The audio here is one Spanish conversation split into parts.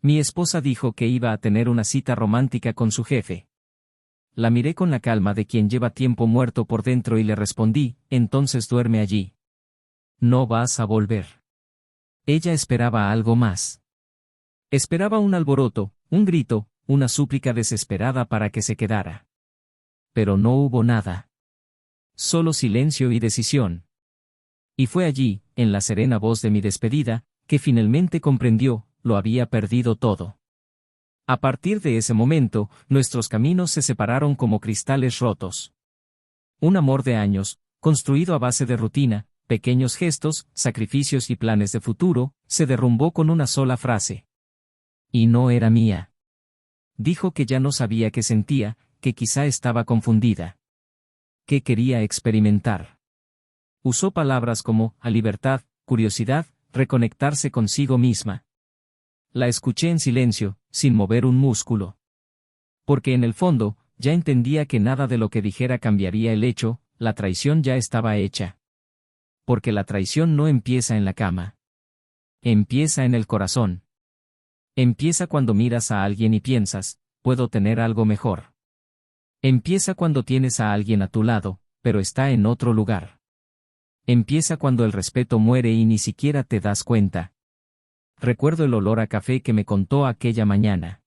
Mi esposa dijo que iba a tener una cita romántica con su jefe. La miré con la calma de quien lleva tiempo muerto por dentro y le respondí, entonces duerme allí. No vas a volver. Ella esperaba algo más. Esperaba un alboroto, un grito, una súplica desesperada para que se quedara. Pero no hubo nada. Solo silencio y decisión. Y fue allí, en la serena voz de mi despedida, que finalmente comprendió, lo había perdido todo. A partir de ese momento, nuestros caminos se separaron como cristales rotos. Un amor de años, construido a base de rutina, pequeños gestos, sacrificios y planes de futuro, se derrumbó con una sola frase. Y no era mía. Dijo que ya no sabía qué sentía, que quizá estaba confundida. ¿Qué quería experimentar? Usó palabras como, a libertad, curiosidad, reconectarse consigo misma. La escuché en silencio, sin mover un músculo. Porque en el fondo, ya entendía que nada de lo que dijera cambiaría el hecho, la traición ya estaba hecha. Porque la traición no empieza en la cama. Empieza en el corazón. Empieza cuando miras a alguien y piensas, puedo tener algo mejor. Empieza cuando tienes a alguien a tu lado, pero está en otro lugar. Empieza cuando el respeto muere y ni siquiera te das cuenta. Recuerdo el olor a café que me contó aquella mañana.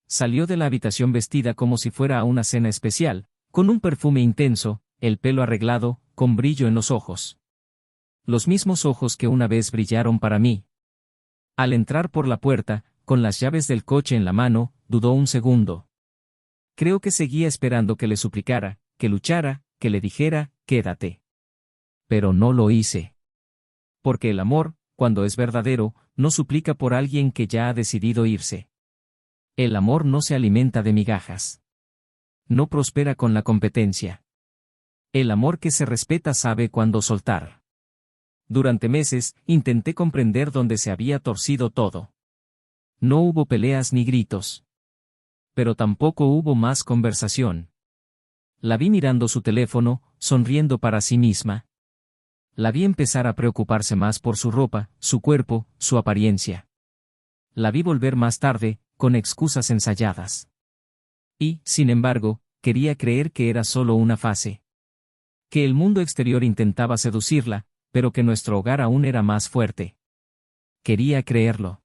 Salió de la habitación vestida como si fuera a una cena especial, con un perfume intenso, el pelo arreglado, con brillo en los ojos. Los mismos ojos que una vez brillaron para mí. Al entrar por la puerta, con las llaves del coche en la mano, dudó un segundo. Creo que seguía esperando que le suplicara, que luchara, que le dijera, quédate. Pero no lo hice. Porque el amor, cuando es verdadero, no suplica por alguien que ya ha decidido irse. El amor no se alimenta de migajas. No prospera con la competencia. El amor que se respeta sabe cuándo soltar. Durante meses, intenté comprender dónde se había torcido todo. No hubo peleas ni gritos. Pero tampoco hubo más conversación. La vi mirando su teléfono, sonriendo para sí misma. La vi empezar a preocuparse más por su ropa, su cuerpo, su apariencia. La vi volver más tarde, con excusas ensayadas. Y, sin embargo, quería creer que era solo una fase. Que el mundo exterior intentaba seducirla, pero que nuestro hogar aún era más fuerte. Quería creerlo.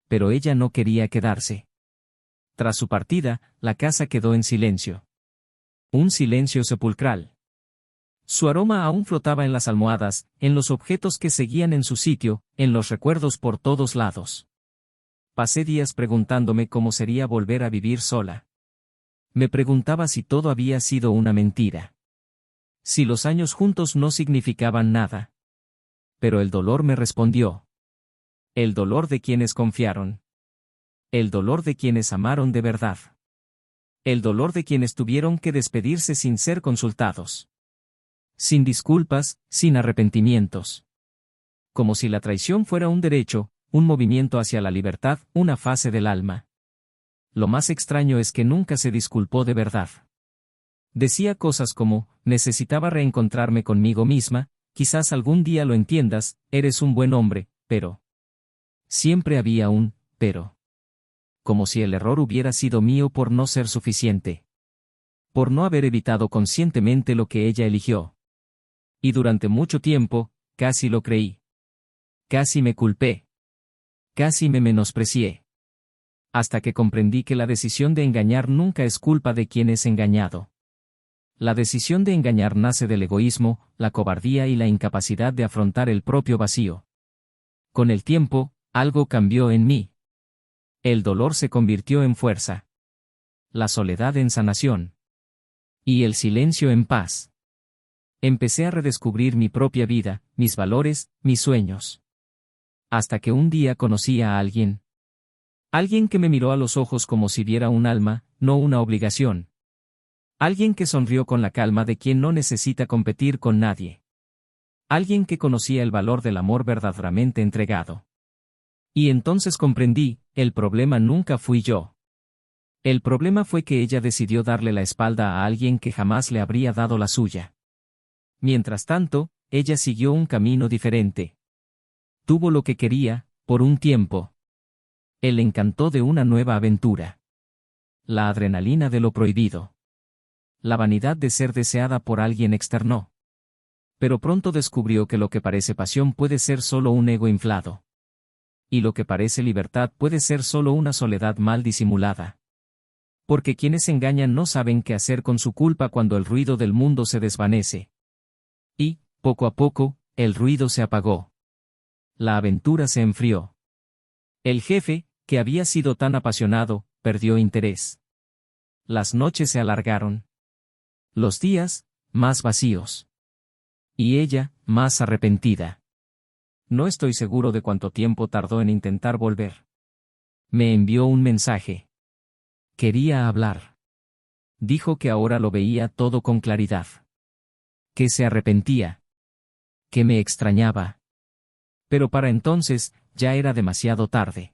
Pero ella no quería quedarse. Tras su partida, la casa quedó en silencio. Un silencio sepulcral. Su aroma aún flotaba en las almohadas, en los objetos que seguían en su sitio, en los recuerdos por todos lados. Pasé días preguntándome cómo sería volver a vivir sola. Me preguntaba si todo había sido una mentira. Si los años juntos no significaban nada. Pero el dolor me respondió. El dolor de quienes confiaron. El dolor de quienes amaron de verdad. El dolor de quienes tuvieron que despedirse sin ser consultados. Sin disculpas, sin arrepentimientos. Como si la traición fuera un derecho, un movimiento hacia la libertad, una fase del alma. Lo más extraño es que nunca se disculpó de verdad. Decía cosas como, necesitaba reencontrarme conmigo misma, quizás algún día lo entiendas, eres un buen hombre, pero... Siempre había un, pero. Como si el error hubiera sido mío por no ser suficiente. Por no haber evitado conscientemente lo que ella eligió. Y durante mucho tiempo, casi lo creí. Casi me culpé. Casi me menosprecié. Hasta que comprendí que la decisión de engañar nunca es culpa de quien es engañado. La decisión de engañar nace del egoísmo, la cobardía y la incapacidad de afrontar el propio vacío. Con el tiempo, algo cambió en mí. El dolor se convirtió en fuerza. La soledad en sanación. Y el silencio en paz. Empecé a redescubrir mi propia vida, mis valores, mis sueños. Hasta que un día conocí a alguien. Alguien que me miró a los ojos como si viera un alma, no una obligación. Alguien que sonrió con la calma de quien no necesita competir con nadie. Alguien que conocía el valor del amor verdaderamente entregado. Y entonces comprendí, el problema nunca fui yo. El problema fue que ella decidió darle la espalda a alguien que jamás le habría dado la suya. Mientras tanto, ella siguió un camino diferente. Tuvo lo que quería, por un tiempo. El encanto de una nueva aventura. La adrenalina de lo prohibido. La vanidad de ser deseada por alguien externo. Pero pronto descubrió que lo que parece pasión puede ser solo un ego inflado. Y lo que parece libertad puede ser solo una soledad mal disimulada. Porque quienes engañan no saben qué hacer con su culpa cuando el ruido del mundo se desvanece. Y, poco a poco, el ruido se apagó. La aventura se enfrió. El jefe, que había sido tan apasionado, perdió interés. Las noches se alargaron. Los días, más vacíos. Y ella, más arrepentida. No estoy seguro de cuánto tiempo tardó en intentar volver. Me envió un mensaje. Quería hablar. Dijo que ahora lo veía todo con claridad. Que se arrepentía. Que me extrañaba. Pero para entonces, ya era demasiado tarde.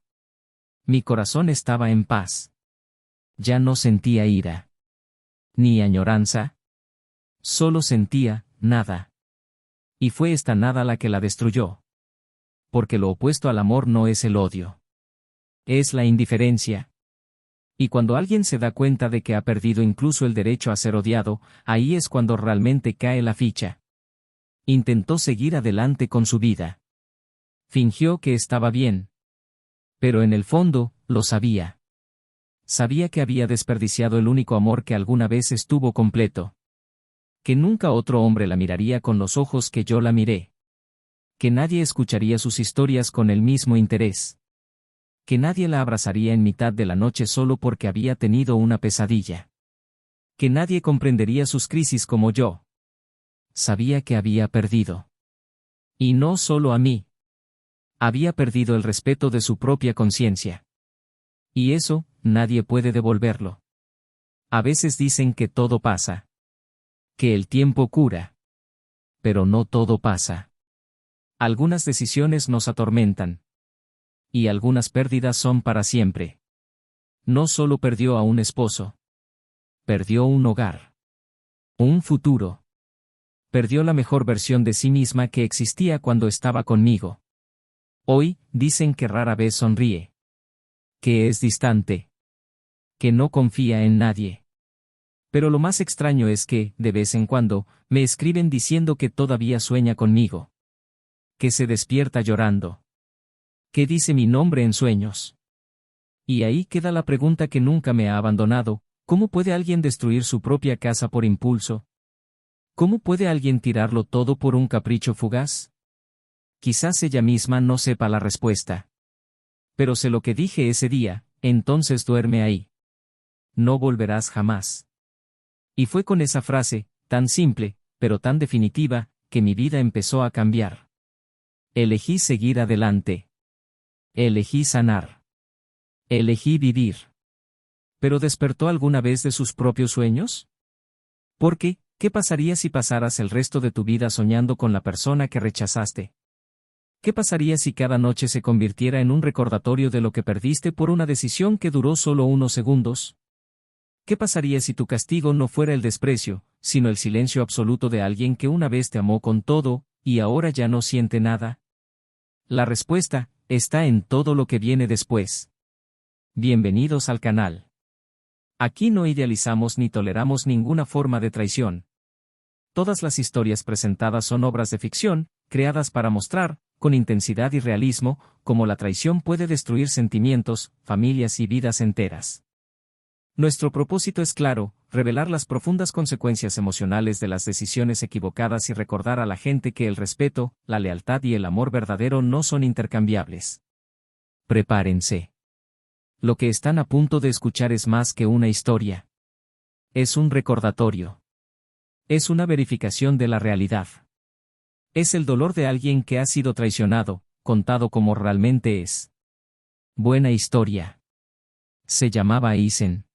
Mi corazón estaba en paz. Ya no sentía ira. Ni añoranza. Solo sentía, nada. Y fue esta nada la que la destruyó. Porque lo opuesto al amor no es el odio. Es la indiferencia. Y cuando alguien se da cuenta de que ha perdido incluso el derecho a ser odiado, ahí es cuando realmente cae la ficha. Intentó seguir adelante con su vida. Fingió que estaba bien. Pero en el fondo, lo sabía. Sabía que había desperdiciado el único amor que alguna vez estuvo completo. Que nunca otro hombre la miraría con los ojos que yo la miré. Que nadie escucharía sus historias con el mismo interés. Que nadie la abrazaría en mitad de la noche solo porque había tenido una pesadilla. Que nadie comprendería sus crisis como yo. Sabía que había perdido. Y no solo a mí. Había perdido el respeto de su propia conciencia. Y eso, nadie puede devolverlo. A veces dicen que todo pasa. Que el tiempo cura. Pero no todo pasa. Algunas decisiones nos atormentan. Y algunas pérdidas son para siempre. No solo perdió a un esposo. Perdió un hogar. Un futuro. Perdió la mejor versión de sí misma que existía cuando estaba conmigo. Hoy, dicen que rara vez sonríe. Que es distante. Que no confía en nadie. Pero lo más extraño es que, de vez en cuando, me escriben diciendo que todavía sueña conmigo. Que se despierta llorando. Que dice mi nombre en sueños. Y ahí queda la pregunta que nunca me ha abandonado: ¿cómo puede alguien destruir su propia casa por impulso? ¿Cómo puede alguien tirarlo todo por un capricho fugaz? Quizás ella misma no sepa la respuesta. Pero sé lo que dije ese día: entonces duerme ahí. No volverás jamás. Y fue con esa frase, tan simple, pero tan definitiva, que mi vida empezó a cambiar. Elegí seguir adelante. Elegí sanar. Elegí vivir. ¿Pero despertó alguna vez de sus propios sueños? Porque, ¿qué pasaría si pasaras el resto de tu vida soñando con la persona que rechazaste? ¿Qué pasaría si cada noche se convirtiera en un recordatorio de lo que perdiste por una decisión que duró solo unos segundos? ¿Qué pasaría si tu castigo no fuera el desprecio, sino el silencio absoluto de alguien que una vez te amó con todo, y ahora ya no siente nada? La respuesta está en todo lo que viene después. Bienvenidos al canal. Aquí no idealizamos ni toleramos ninguna forma de traición. Todas las historias presentadas son obras de ficción, creadas para mostrar, con intensidad y realismo, cómo la traición puede destruir sentimientos, familias y vidas enteras. Nuestro propósito es claro: revelar las profundas consecuencias emocionales de las decisiones equivocadas y recordar a la gente que el respeto, la lealtad y el amor verdadero no son intercambiables. Prepárense. Lo que están a punto de escuchar es más que una historia. Es un recordatorio. Es una verificación de la realidad. Es el dolor de alguien que ha sido traicionado, contado como realmente es. Buena historia. Se llamaba Eisen.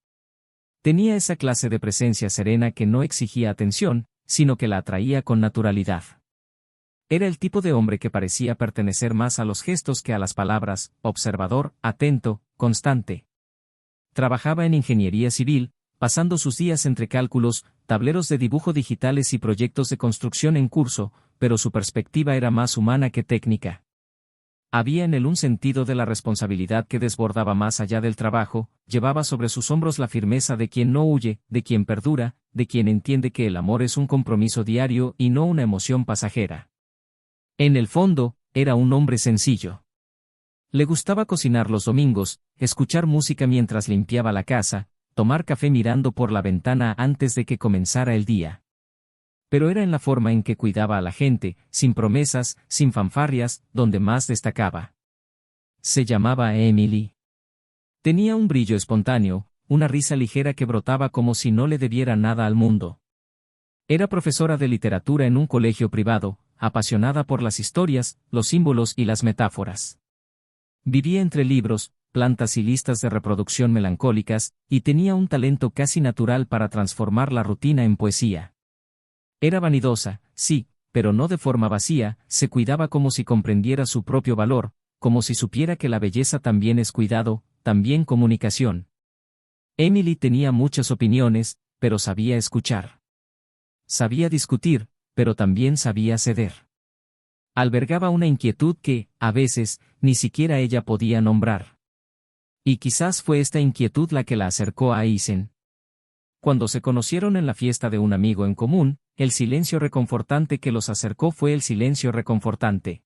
Tenía esa clase de presencia serena que no exigía atención, sino que la atraía con naturalidad. Era el tipo de hombre que parecía pertenecer más a los gestos que a las palabras: observador, atento, constante. Trabajaba en ingeniería civil, pasando sus días entre cálculos, tableros de dibujo digitales y proyectos de construcción en curso, pero su perspectiva era más humana que técnica. Había en él un sentido de la responsabilidad que desbordaba más allá del trabajo, llevaba sobre sus hombros la firmeza de quien no huye, de quien perdura, de quien entiende que el amor es un compromiso diario y no una emoción pasajera. En el fondo, era un hombre sencillo. Le gustaba cocinar los domingos, escuchar música mientras limpiaba la casa, tomar café mirando por la ventana antes de que comenzara el día. Pero era en la forma en que cuidaba a la gente, sin promesas, sin fanfarrias, donde más destacaba. Se llamaba Emily. Tenía un brillo espontáneo, una risa ligera que brotaba como si no le debiera nada al mundo. Era profesora de literatura en un colegio privado, apasionada por las historias, los símbolos y las metáforas. Vivía entre libros, plantas y listas de reproducción melancólicas, y tenía un talento casi natural para transformar la rutina en poesía. Era vanidosa, sí, pero no de forma vacía, se cuidaba como si comprendiera su propio valor, como si supiera que la belleza también es cuidado, también comunicación. Emily tenía muchas opiniones, pero sabía escuchar. Sabía discutir, pero también sabía ceder. Albergaba una inquietud que, a veces, ni siquiera ella podía nombrar. Y quizás fue esta inquietud la que la acercó a Eisen. Cuando se conocieron en la fiesta de un amigo en común, el silencio reconfortante que los acercó fue el silencio reconfortante.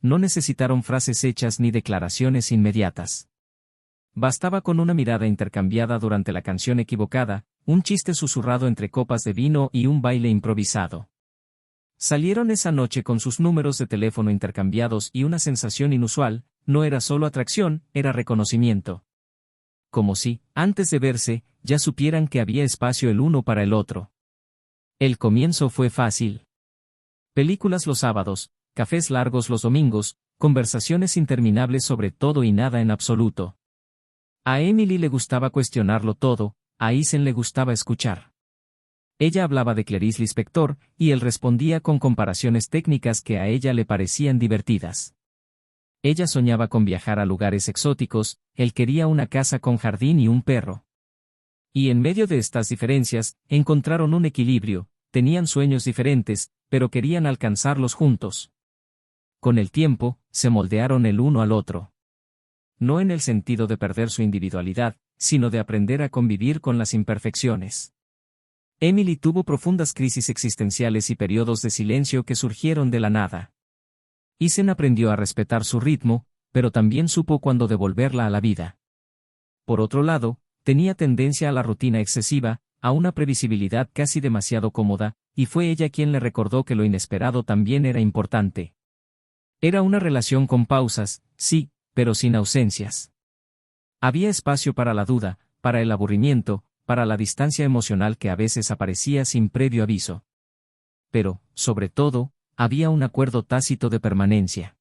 No necesitaron frases hechas ni declaraciones inmediatas. Bastaba con una mirada intercambiada durante la canción equivocada, un chiste susurrado entre copas de vino y un baile improvisado. Salieron esa noche con sus números de teléfono intercambiados y una sensación inusual, no era solo atracción, era reconocimiento. Como si, antes de verse, ya supieran que había espacio el uno para el otro. El comienzo fue fácil. Películas los sábados, cafés largos los domingos, conversaciones interminables sobre todo y nada en absoluto. A Emily le gustaba cuestionarlo todo, a Eisen le gustaba escuchar. Ella hablaba de Clarice Lispector, y él respondía con comparaciones técnicas que a ella le parecían divertidas. Ella soñaba con viajar a lugares exóticos, él quería una casa con jardín y un perro. Y en medio de estas diferencias, encontraron un equilibrio, tenían sueños diferentes, pero querían alcanzarlos juntos. Con el tiempo, se moldearon el uno al otro. No en el sentido de perder su individualidad, sino de aprender a convivir con las imperfecciones. Emily tuvo profundas crisis existenciales y periodos de silencio que surgieron de la nada. Eisen aprendió a respetar su ritmo, pero también supo cuándo devolverla a la vida. Por otro lado, tenía tendencia a la rutina excesiva, a una previsibilidad casi demasiado cómoda, y fue ella quien le recordó que lo inesperado también era importante. Era una relación con pausas, sí, pero sin ausencias. Había espacio para la duda, para el aburrimiento, para la distancia emocional que a veces aparecía sin previo aviso. Pero, sobre todo, había un acuerdo tácito de permanencia.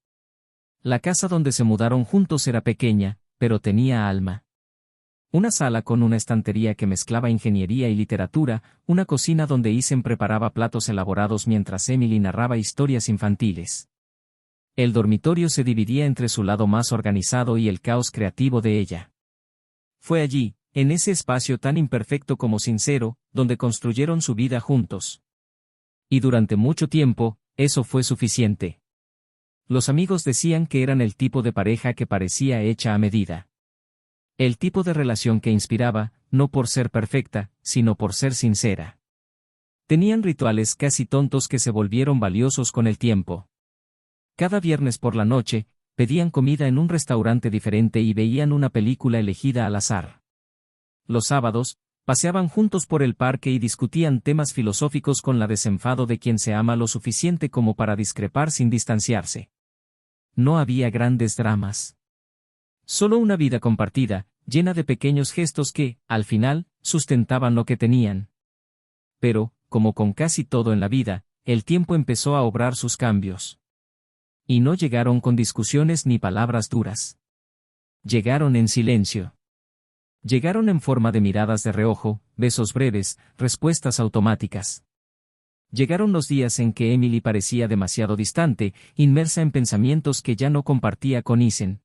La casa donde se mudaron juntos era pequeña, pero tenía alma. Una sala con una estantería que mezclaba ingeniería y literatura, una cocina donde Eisen preparaba platos elaborados mientras Emily narraba historias infantiles. El dormitorio se dividía entre su lado más organizado y el caos creativo de ella. Fue allí, en ese espacio tan imperfecto como sincero, donde construyeron su vida juntos. Y durante mucho tiempo, eso fue suficiente. Los amigos decían que eran el tipo de pareja que parecía hecha a medida. El tipo de relación que inspiraba, no por ser perfecta, sino por ser sincera. Tenían rituales casi tontos que se volvieron valiosos con el tiempo. Cada viernes por la noche, pedían comida en un restaurante diferente y veían una película elegida al azar. Los sábados, paseaban juntos por el parque y discutían temas filosóficos con la desenfado de quien se ama lo suficiente como para discrepar sin distanciarse. No había grandes dramas. Solo una vida compartida, llena de pequeños gestos que, al final, sustentaban lo que tenían. Pero, como con casi todo en la vida, el tiempo empezó a obrar sus cambios. Y no llegaron con discusiones ni palabras duras. Llegaron en silencio. Llegaron en forma de miradas de reojo, besos breves, respuestas automáticas. Llegaron los días en que Emily parecía demasiado distante, inmersa en pensamientos que ya no compartía con Eisen.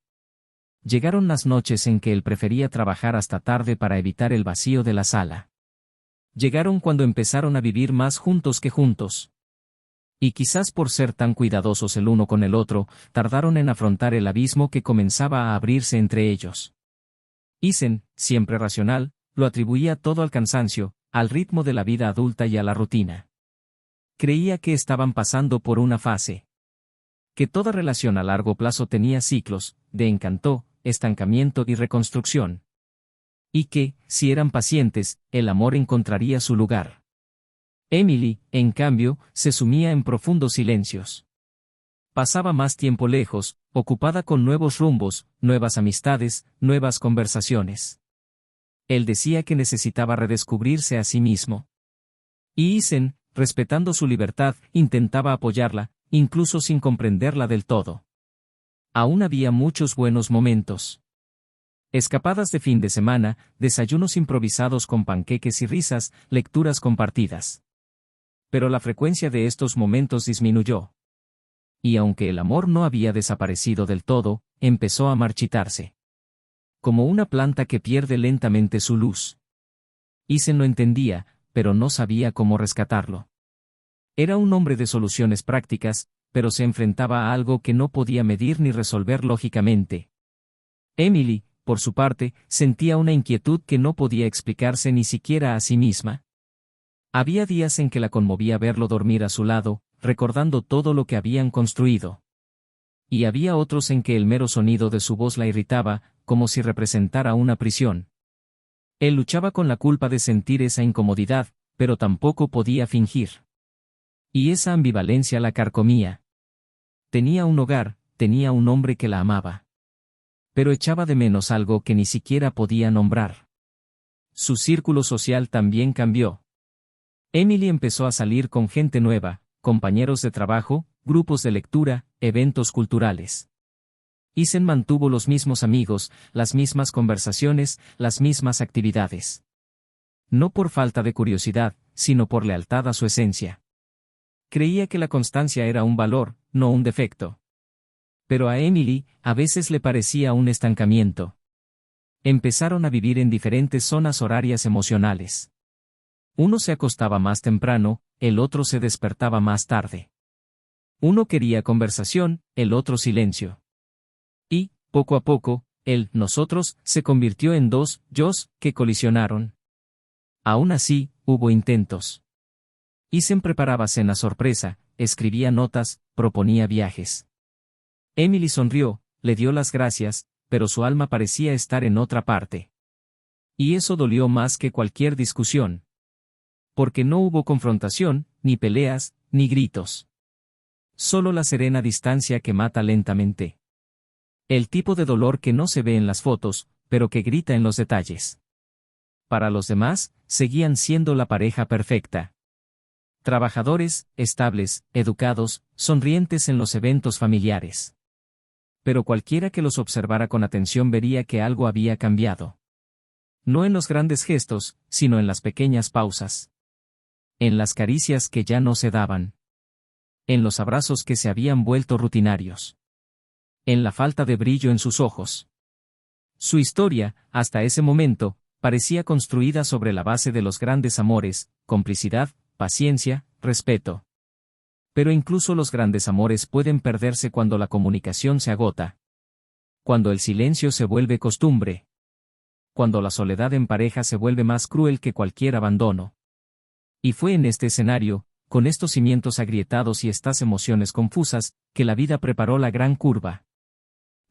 Llegaron las noches en que él prefería trabajar hasta tarde para evitar el vacío de la sala. Llegaron cuando empezaron a vivir más juntos que juntos. Y quizás por ser tan cuidadosos el uno con el otro, tardaron en afrontar el abismo que comenzaba a abrirse entre ellos. Isen, siempre racional, lo atribuía todo al cansancio, al ritmo de la vida adulta y a la rutina. Creía que estaban pasando por una fase. Que toda relación a largo plazo tenía ciclos, de encanto, estancamiento y reconstrucción. Y que, si eran pacientes, el amor encontraría su lugar. Emily, en cambio, se sumía en profundos silencios. Pasaba más tiempo lejos, ocupada con nuevos rumbos, nuevas amistades, nuevas conversaciones. Él decía que necesitaba redescubrirse a sí mismo. Y Isen, respetando su libertad, intentaba apoyarla, incluso sin comprenderla del todo. Aún había muchos buenos momentos. Escapadas de fin de semana, desayunos improvisados con panqueques y risas, lecturas compartidas. Pero la frecuencia de estos momentos disminuyó. Y aunque el amor no había desaparecido del todo, empezó a marchitarse. Como una planta que pierde lentamente su luz. Isen lo entendía, pero no sabía cómo rescatarlo. Era un hombre de soluciones prácticas, pero se enfrentaba a algo que no podía medir ni resolver lógicamente. Emily, por su parte, sentía una inquietud que no podía explicarse ni siquiera a sí misma. Había días en que la conmovía verlo dormir a su lado, recordando todo lo que habían construido. Y había otros en que el mero sonido de su voz la irritaba, como si representara una prisión. Él luchaba con la culpa de sentir esa incomodidad, pero tampoco podía fingir. Y esa ambivalencia la carcomía. Tenía un hogar, tenía un hombre que la amaba. Pero echaba de menos algo que ni siquiera podía nombrar. Su círculo social también cambió. Emily empezó a salir con gente nueva, compañeros de trabajo, grupos de lectura, eventos culturales. Isen mantuvo los mismos amigos, las mismas conversaciones, las mismas actividades. No por falta de curiosidad, sino por lealtad a su esencia. Creía que la constancia era un valor, no un defecto. Pero a Emily, a veces le parecía un estancamiento. Empezaron a vivir en diferentes zonas horarias emocionales. Uno se acostaba más temprano, el otro se despertaba más tarde. Uno quería conversación, el otro silencio. Y, poco a poco, el nosotros se convirtió en dos yos que colisionaron. Aún así, hubo intentos. Isen preparaba cena sorpresa, escribía notas, proponía viajes. Emily sonrió, le dio las gracias, pero su alma parecía estar en otra parte. Y eso dolió más que cualquier discusión. Porque no hubo confrontación, ni peleas, ni gritos. Solo la serena distancia que mata lentamente. El tipo de dolor que no se ve en las fotos, pero que grita en los detalles. Para los demás, seguían siendo la pareja perfecta. Trabajadores, estables, educados, sonrientes en los eventos familiares. Pero cualquiera que los observara con atención vería que algo había cambiado. No en los grandes gestos, sino en las pequeñas pausas. En las caricias que ya no se daban. En los abrazos que se habían vuelto rutinarios. En la falta de brillo en sus ojos. Su historia, hasta ese momento, parecía construida sobre la base de los grandes amores, complicidad, paciencia, respeto. Pero incluso los grandes amores pueden perderse cuando la comunicación se agota. Cuando el silencio se vuelve costumbre. Cuando la soledad en pareja se vuelve más cruel que cualquier abandono. Y fue en este escenario, con estos cimientos agrietados y estas emociones confusas, que la vida preparó la gran curva.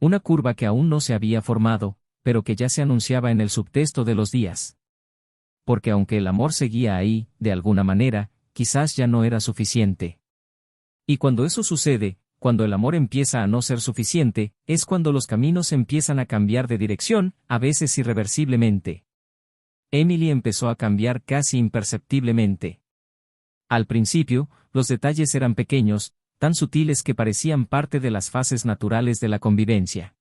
Una curva que aún no se había formado, pero que ya se anunciaba en el subtexto de los días. Porque aunque el amor seguía ahí, de alguna manera, quizás ya no era suficiente. Y cuando eso sucede, cuando el amor empieza a no ser suficiente, es cuando los caminos empiezan a cambiar de dirección, a veces irreversiblemente. Emily empezó a cambiar casi imperceptiblemente. Al principio, los detalles eran pequeños, tan sutiles que parecían parte de las fases naturales de la convivencia.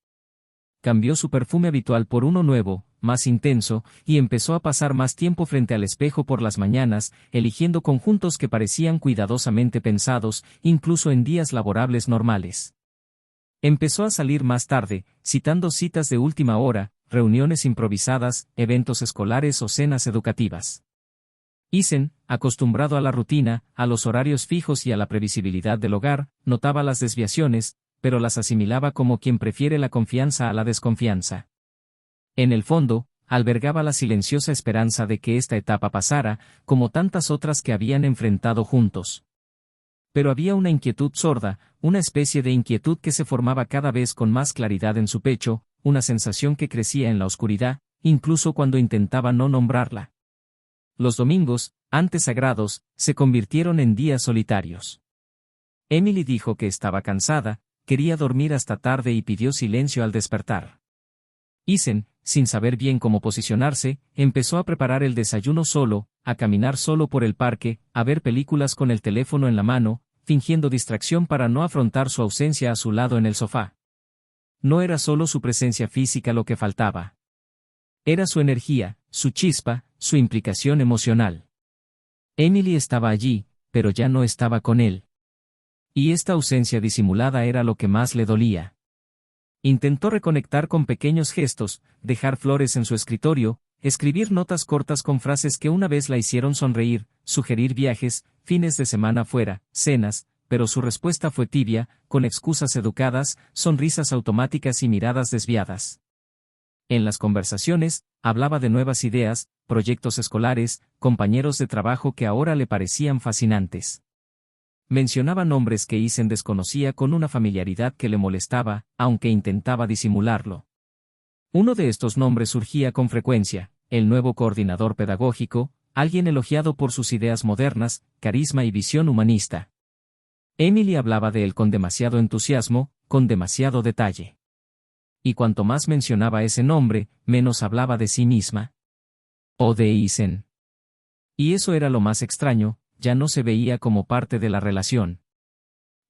Cambió su perfume habitual por uno nuevo, más intenso, y empezó a pasar más tiempo frente al espejo por las mañanas, eligiendo conjuntos que parecían cuidadosamente pensados, incluso en días laborables normales. Empezó a salir más tarde, citando citas de última hora, reuniones improvisadas, eventos escolares o cenas educativas. Isen, acostumbrado a la rutina, a los horarios fijos y a la previsibilidad del hogar, notaba las desviaciones, pero las asimilaba como quien prefiere la confianza a la desconfianza. En el fondo, albergaba la silenciosa esperanza de que esta etapa pasara, como tantas otras que habían enfrentado juntos. Pero había una inquietud sorda, una especie de inquietud que se formaba cada vez con más claridad en su pecho, una sensación que crecía en la oscuridad, incluso cuando intentaba no nombrarla. Los domingos, antes sagrados, se convirtieron en días solitarios. Emily dijo que estaba cansada, quería dormir hasta tarde y pidió silencio al despertar. Isen, sin saber bien cómo posicionarse, empezó a preparar el desayuno solo, a caminar solo por el parque, a ver películas con el teléfono en la mano, fingiendo distracción para no afrontar su ausencia a su lado en el sofá. No era solo su presencia física lo que faltaba. Era su energía, su chispa, su implicación emocional. Emily estaba allí, pero ya no estaba con él. Y esta ausencia disimulada era lo que más le dolía. Intentó reconectar con pequeños gestos, dejar flores en su escritorio, escribir notas cortas con frases que una vez la hicieron sonreír, sugerir viajes, fines de semana fuera, cenas, pero su respuesta fue tibia, con excusas educadas, sonrisas automáticas y miradas desviadas. En las conversaciones, hablaba de nuevas ideas, proyectos escolares, compañeros de trabajo que ahora le parecían fascinantes. Mencionaba nombres que Isen desconocía con una familiaridad que le molestaba, aunque intentaba disimularlo. Uno de estos nombres surgía con frecuencia, el nuevo coordinador pedagógico, alguien elogiado por sus ideas modernas, carisma y visión humanista. Emily hablaba de él con demasiado entusiasmo, con demasiado detalle. Y cuanto más mencionaba ese nombre, menos hablaba de sí misma. O de Isen. Y eso era lo más extraño, ya no se veía como parte de la relación.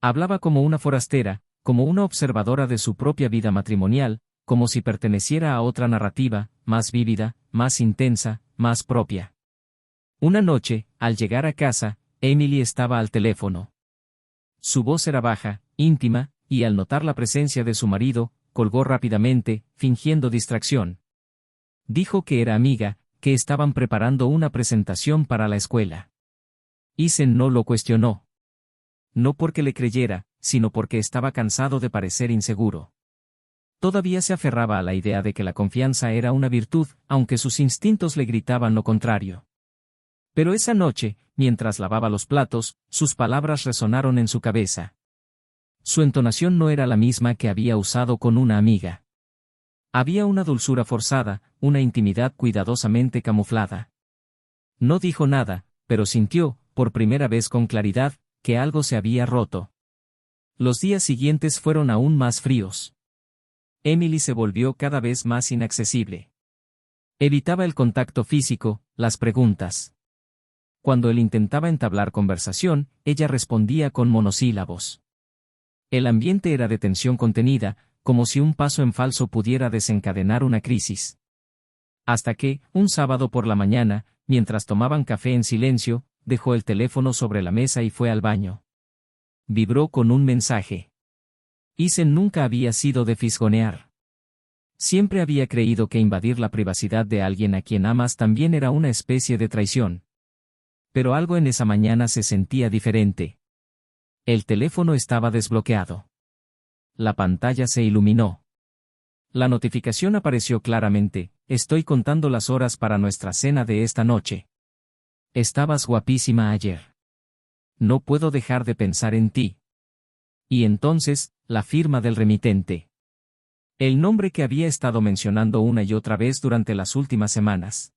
Hablaba como una forastera, como una observadora de su propia vida matrimonial, como si perteneciera a otra narrativa, más vívida, más intensa, más propia. Una noche, al llegar a casa, Emily estaba al teléfono. Su voz era baja, íntima, y al notar la presencia de su marido, colgó rápidamente, fingiendo distracción. Dijo que era amiga, que estaban preparando una presentación para la escuela. Isen no lo cuestionó. No porque le creyera, sino porque estaba cansado de parecer inseguro. Todavía se aferraba a la idea de que la confianza era una virtud, aunque sus instintos le gritaban lo contrario. Pero esa noche, mientras lavaba los platos, sus palabras resonaron en su cabeza. Su entonación no era la misma que había usado con una amiga. Había una dulzura forzada, una intimidad cuidadosamente camuflada. No dijo nada, pero sintió, por primera vez con claridad, que algo se había roto. Los días siguientes fueron aún más fríos. Emily se volvió cada vez más inaccesible. Evitaba el contacto físico, las preguntas. Cuando él intentaba entablar conversación, ella respondía con monosílabos. El ambiente era de tensión contenida, como si un paso en falso pudiera desencadenar una crisis. Hasta que, un sábado por la mañana, mientras tomaban café en silencio, dejó el teléfono sobre la mesa y fue al baño. Vibró con un mensaje. Isen nunca había sido de fisgonear. Siempre había creído que invadir la privacidad de alguien a quien amas también era una especie de traición. Pero algo en esa mañana se sentía diferente. El teléfono estaba desbloqueado. La pantalla se iluminó. La notificación apareció claramente: estoy contando las horas para nuestra cena de esta noche. Estabas guapísima ayer. No puedo dejar de pensar en ti. Y entonces, la firma del remitente. El nombre que había estado mencionando una y otra vez durante las últimas semanas.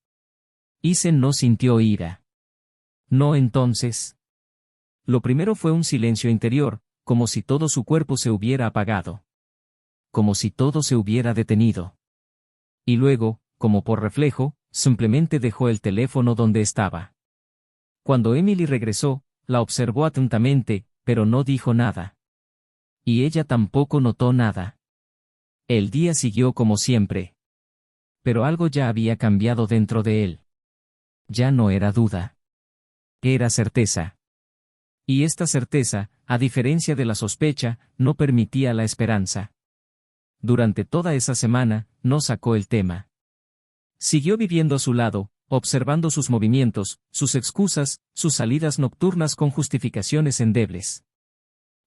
Isen no sintió ira. No entonces. Lo primero fue un silencio interior, como si todo su cuerpo se hubiera apagado. Como si todo se hubiera detenido. Y luego, como por reflejo, simplemente dejó el teléfono donde estaba. Cuando Emily regresó, la observó atentamente, pero no dijo nada. Y ella tampoco notó nada. El día siguió como siempre. Pero algo ya había cambiado dentro de él. Ya no era duda. Era certeza. Y esta certeza, a diferencia de la sospecha, no permitía la esperanza. Durante toda esa semana, no sacó el tema. Siguió viviendo a su lado, observando sus movimientos, sus excusas, sus salidas nocturnas con justificaciones endebles.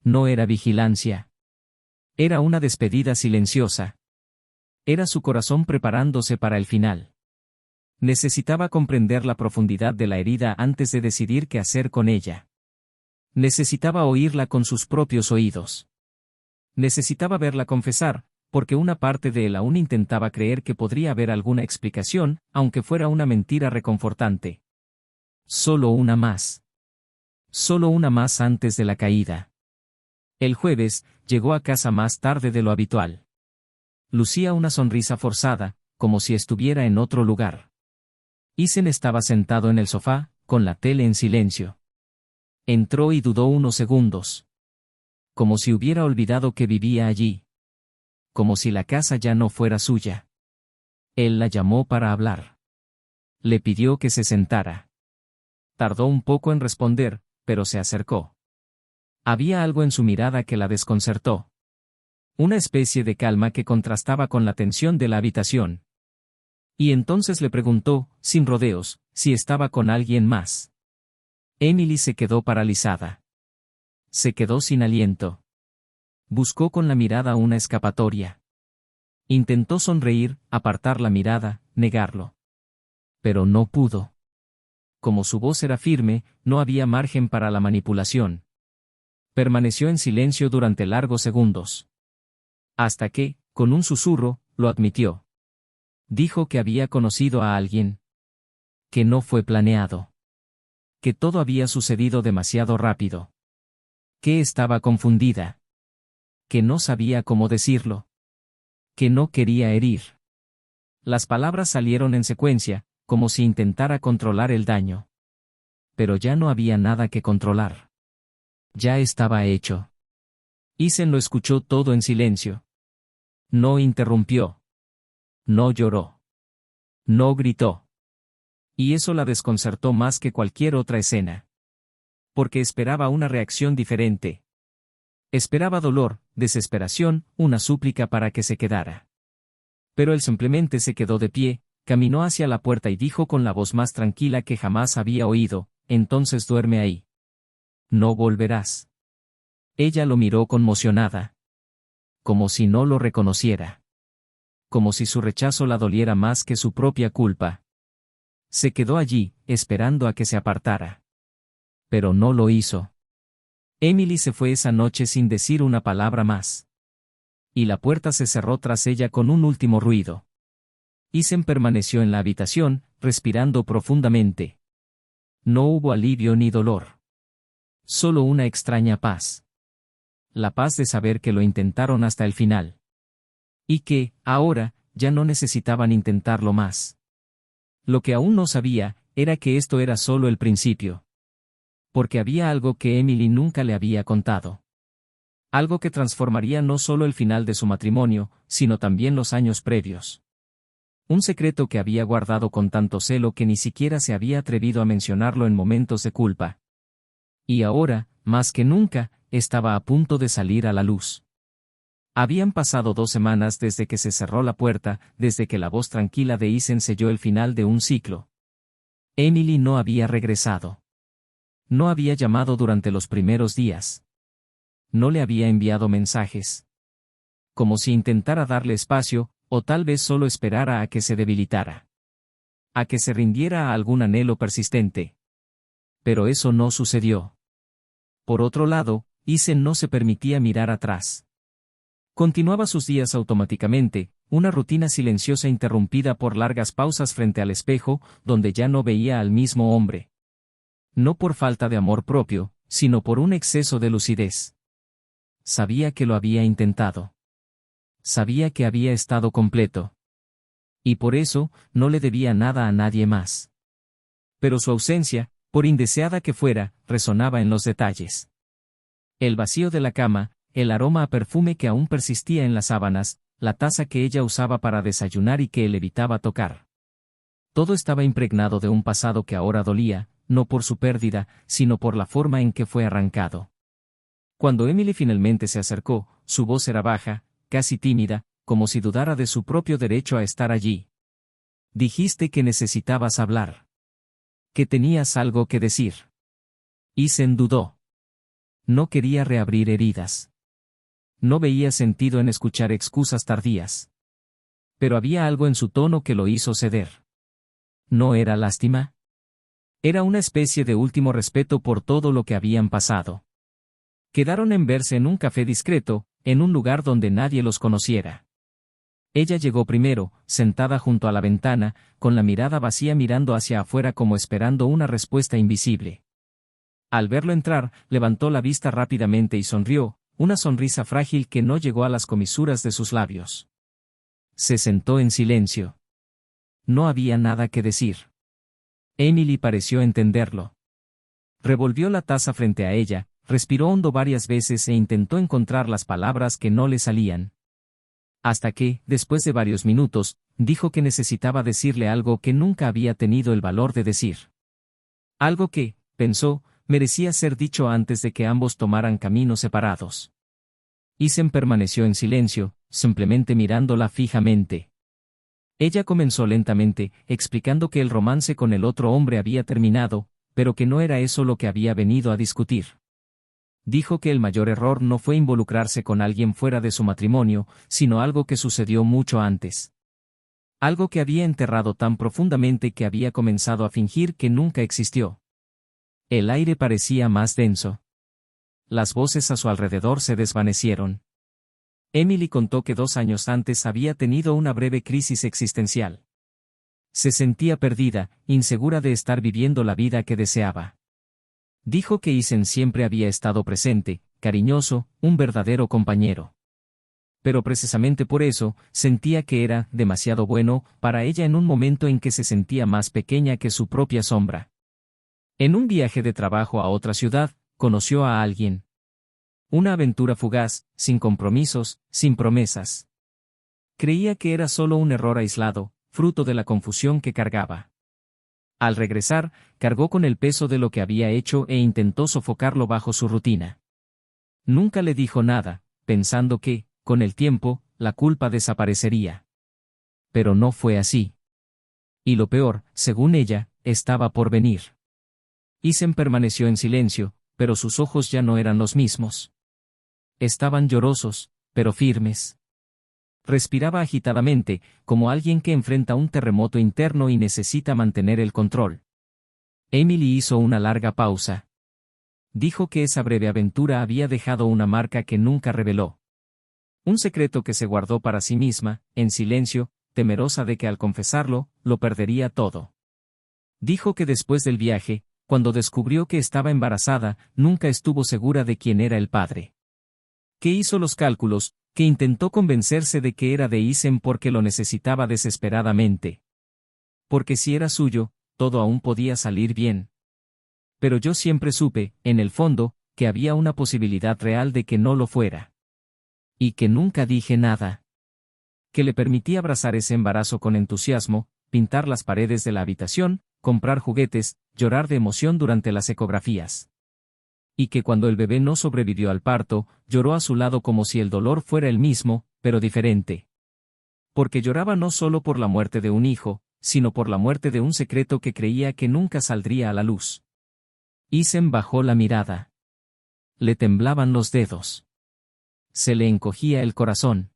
No era vigilancia. Era una despedida silenciosa. Era su corazón preparándose para el final. Necesitaba comprender la profundidad de la herida antes de decidir qué hacer con ella. Necesitaba oírla con sus propios oídos. Necesitaba verla confesar, porque una parte de él aún intentaba creer que podría haber alguna explicación, aunque fuera una mentira reconfortante. Solo una más. Solo una más antes de la caída. El jueves, llegó a casa más tarde de lo habitual. Lucía una sonrisa forzada, como si estuviera en otro lugar. Isen estaba sentado en el sofá, con la tele en silencio. Entró y dudó unos segundos. Como si hubiera olvidado que vivía allí. Como si la casa ya no fuera suya. Él la llamó para hablar. Le pidió que se sentara. Tardó un poco en responder, pero se acercó. Había algo en su mirada que la desconcertó. Una especie de calma que contrastaba con la tensión de la habitación. Y entonces le preguntó, sin rodeos, si estaba con alguien más. Emily se quedó paralizada. Se quedó sin aliento. Buscó con la mirada una escapatoria. Intentó sonreír, apartar la mirada, negarlo. Pero no pudo. Como su voz era firme, no había margen para la manipulación. Permaneció en silencio durante largos segundos. Hasta que, con un susurro, lo admitió. Dijo que había conocido a alguien. Que no fue planeado. Que todo había sucedido demasiado rápido. Que estaba confundida. Que no sabía cómo decirlo. Que no quería herir. Las palabras salieron en secuencia, como si intentara controlar el daño. Pero ya no había nada que controlar. Ya estaba hecho. Isen lo escuchó todo en silencio. No interrumpió. No lloró. No gritó. Y eso la desconcertó más que cualquier otra escena. Porque esperaba una reacción diferente. Esperaba dolor, desesperación, una súplica para que se quedara. Pero él simplemente se quedó de pie, caminó hacia la puerta y dijo con la voz más tranquila que jamás había oído, entonces duerme ahí. No volverás. Ella lo miró conmocionada. Como si no lo reconociera. Como si su rechazo la doliera más que su propia culpa. Se quedó allí, esperando a que se apartara. Pero no lo hizo. Emily se fue esa noche sin decir una palabra más. Y la puerta se cerró tras ella con un último ruido. Isen permaneció en la habitación, respirando profundamente. No hubo alivio ni dolor. Solo una extraña paz. La paz de saber que lo intentaron hasta el final. Y que, ahora, ya no necesitaban intentarlo más. Lo que aún no sabía, era que esto era solo el principio. Porque había algo que Emily nunca le había contado. Algo que transformaría no solo el final de su matrimonio, sino también los años previos. Un secreto que había guardado con tanto celo que ni siquiera se había atrevido a mencionarlo en momentos de culpa. Y ahora, más que nunca, estaba a punto de salir a la luz. Habían pasado 2 semanas desde que se cerró la puerta, desde que la voz tranquila de Isen selló el final de un ciclo. Emily no había regresado. No había llamado durante los primeros días. No le había enviado mensajes. Como si intentara darle espacio, o tal vez solo esperara a que se debilitara. A que se rindiera a algún anhelo persistente. Pero eso no sucedió. Por otro lado, Isen no se permitía mirar atrás. Continuaba sus días automáticamente, una rutina silenciosa interrumpida por largas pausas frente al espejo, donde ya no veía al mismo hombre. No por falta de amor propio, sino por un exceso de lucidez. Sabía que lo había intentado. Sabía que había estado completo. Y por eso, no le debía nada a nadie más. Pero su ausencia, por indeseada que fuera, resonaba en los detalles. El vacío de la cama, el aroma a perfume que aún persistía en las sábanas, la taza que ella usaba para desayunar y que él evitaba tocar. Todo estaba impregnado de un pasado que ahora dolía, no por su pérdida, sino por la forma en que fue arrancado. Cuando Emily finalmente se acercó, su voz era baja, casi tímida, como si dudara de su propio derecho a estar allí. Dijiste que necesitabas hablar. Que tenías algo que decir. Isen dudó. No quería reabrir heridas. No veía sentido en escuchar excusas tardías. Pero había algo en su tono que lo hizo ceder. ¿No era lástima? Era una especie de último respeto por todo lo que habían pasado. Quedaron en verse en un café discreto, en un lugar donde nadie los conociera. Ella llegó primero, sentada junto a la ventana, con la mirada vacía mirando hacia afuera como esperando una respuesta invisible. Al verlo entrar, levantó la vista rápidamente y sonrió, una sonrisa frágil que no llegó a las comisuras de sus labios. Se sentó en silencio. No había nada que decir. Emily pareció entenderlo. Revolvió la taza frente a ella, respiró hondo varias veces e intentó encontrar las palabras que no le salían. Hasta que, después de varios minutos, dijo que necesitaba decirle algo que nunca había tenido el valor de decir. Algo que, pensó, merecía ser dicho antes de que ambos tomaran caminos separados. Isen permaneció en silencio, simplemente mirándola fijamente. Ella comenzó lentamente, explicando que el romance con el otro hombre había terminado, pero que no era eso lo que había venido a discutir. Dijo que el mayor error no fue involucrarse con alguien fuera de su matrimonio, sino algo que sucedió mucho antes. Algo que había enterrado tan profundamente que había comenzado a fingir que nunca existió. El aire parecía más denso. Las voces a su alrededor se desvanecieron. Emily contó que 2 años antes había tenido una breve crisis existencial. Se sentía perdida, insegura de estar viviendo la vida que deseaba. Dijo que Isen siempre había estado presente, cariñoso, un verdadero compañero. Pero precisamente por eso, sentía que era demasiado bueno para ella en un momento en que se sentía más pequeña que su propia sombra. En un viaje de trabajo a otra ciudad, conoció a alguien. Una aventura fugaz, sin compromisos, sin promesas. Creía que era solo un error aislado, fruto de la confusión que cargaba. Al regresar, cargó con el peso de lo que había hecho e intentó sofocarlo bajo su rutina. Nunca le dijo nada, pensando que, con el tiempo, la culpa desaparecería. Pero no fue así. Y lo peor, según ella, estaba por venir. Isen permaneció en silencio, pero sus ojos ya no eran los mismos. Estaban llorosos, pero firmes. Respiraba agitadamente, como alguien que enfrenta un terremoto interno y necesita mantener el control. Emily hizo una larga pausa. Dijo que esa breve aventura había dejado una marca que nunca reveló. Un secreto que se guardó para sí misma, en silencio, temerosa de que al confesarlo, lo perdería todo. Dijo que después del viaje, cuando descubrió que estaba embarazada, nunca estuvo segura de quién era el padre. Que hizo los cálculos, que intentó convencerse de que era de Isen porque lo necesitaba desesperadamente. Porque si era suyo, todo aún podía salir bien. Pero yo siempre supe, en el fondo, que había una posibilidad real de que no lo fuera. Y que nunca dije nada. Que le permití abrazar ese embarazo con entusiasmo, pintar las paredes de la habitación, comprar juguetes, llorar de emoción durante las ecografías. Y que cuando el bebé no sobrevivió al parto, lloró a su lado como si el dolor fuera el mismo, pero diferente. Porque lloraba no solo por la muerte de un hijo, sino por la muerte de un secreto que creía que nunca saldría a la luz. Isen bajó la mirada. Le temblaban los dedos. Se le encogía el corazón.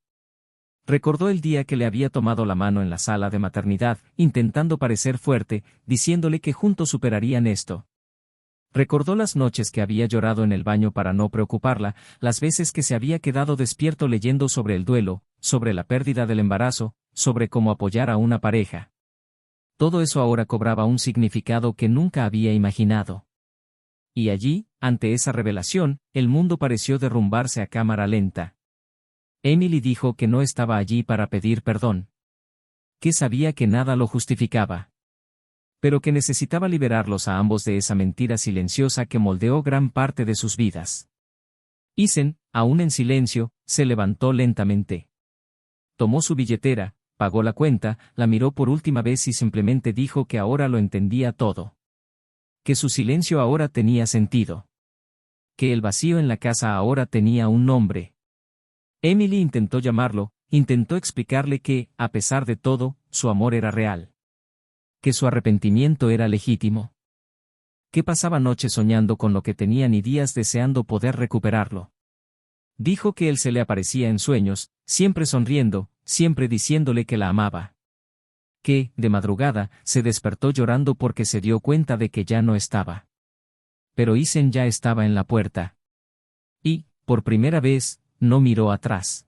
Recordó el día que le había tomado la mano en la sala de maternidad, intentando parecer fuerte, diciéndole que juntos superarían esto. Recordó las noches que había llorado en el baño para no preocuparla, las veces que se había quedado despierto leyendo sobre el duelo, sobre la pérdida del embarazo, sobre cómo apoyar a una pareja. Todo eso ahora cobraba un significado que nunca había imaginado. Y allí, ante esa revelación, el mundo pareció derrumbarse a cámara lenta. Emily dijo que no estaba allí para pedir perdón. Que sabía que nada lo justificaba. Pero que necesitaba liberarlos a ambos de esa mentira silenciosa que moldeó gran parte de sus vidas. Isen, aún en silencio, se levantó lentamente. Tomó su billetera, pagó la cuenta, la miró por última vez y simplemente dijo que ahora lo entendía todo. Que su silencio ahora tenía sentido. Que el vacío en la casa ahora tenía un nombre. Emily intentó llamarlo, intentó explicarle que, a pesar de todo, su amor era real. que su arrepentimiento era legítimo. Que pasaba noches soñando con lo que tenían y días deseando poder recuperarlo. Dijo que él se le aparecía en sueños, siempre sonriendo, siempre diciéndole que la amaba. Que, de madrugada, se despertó llorando porque se dio cuenta de que ya no estaba. Pero Isen ya estaba en la puerta. Y, por primera vez, no miró atrás.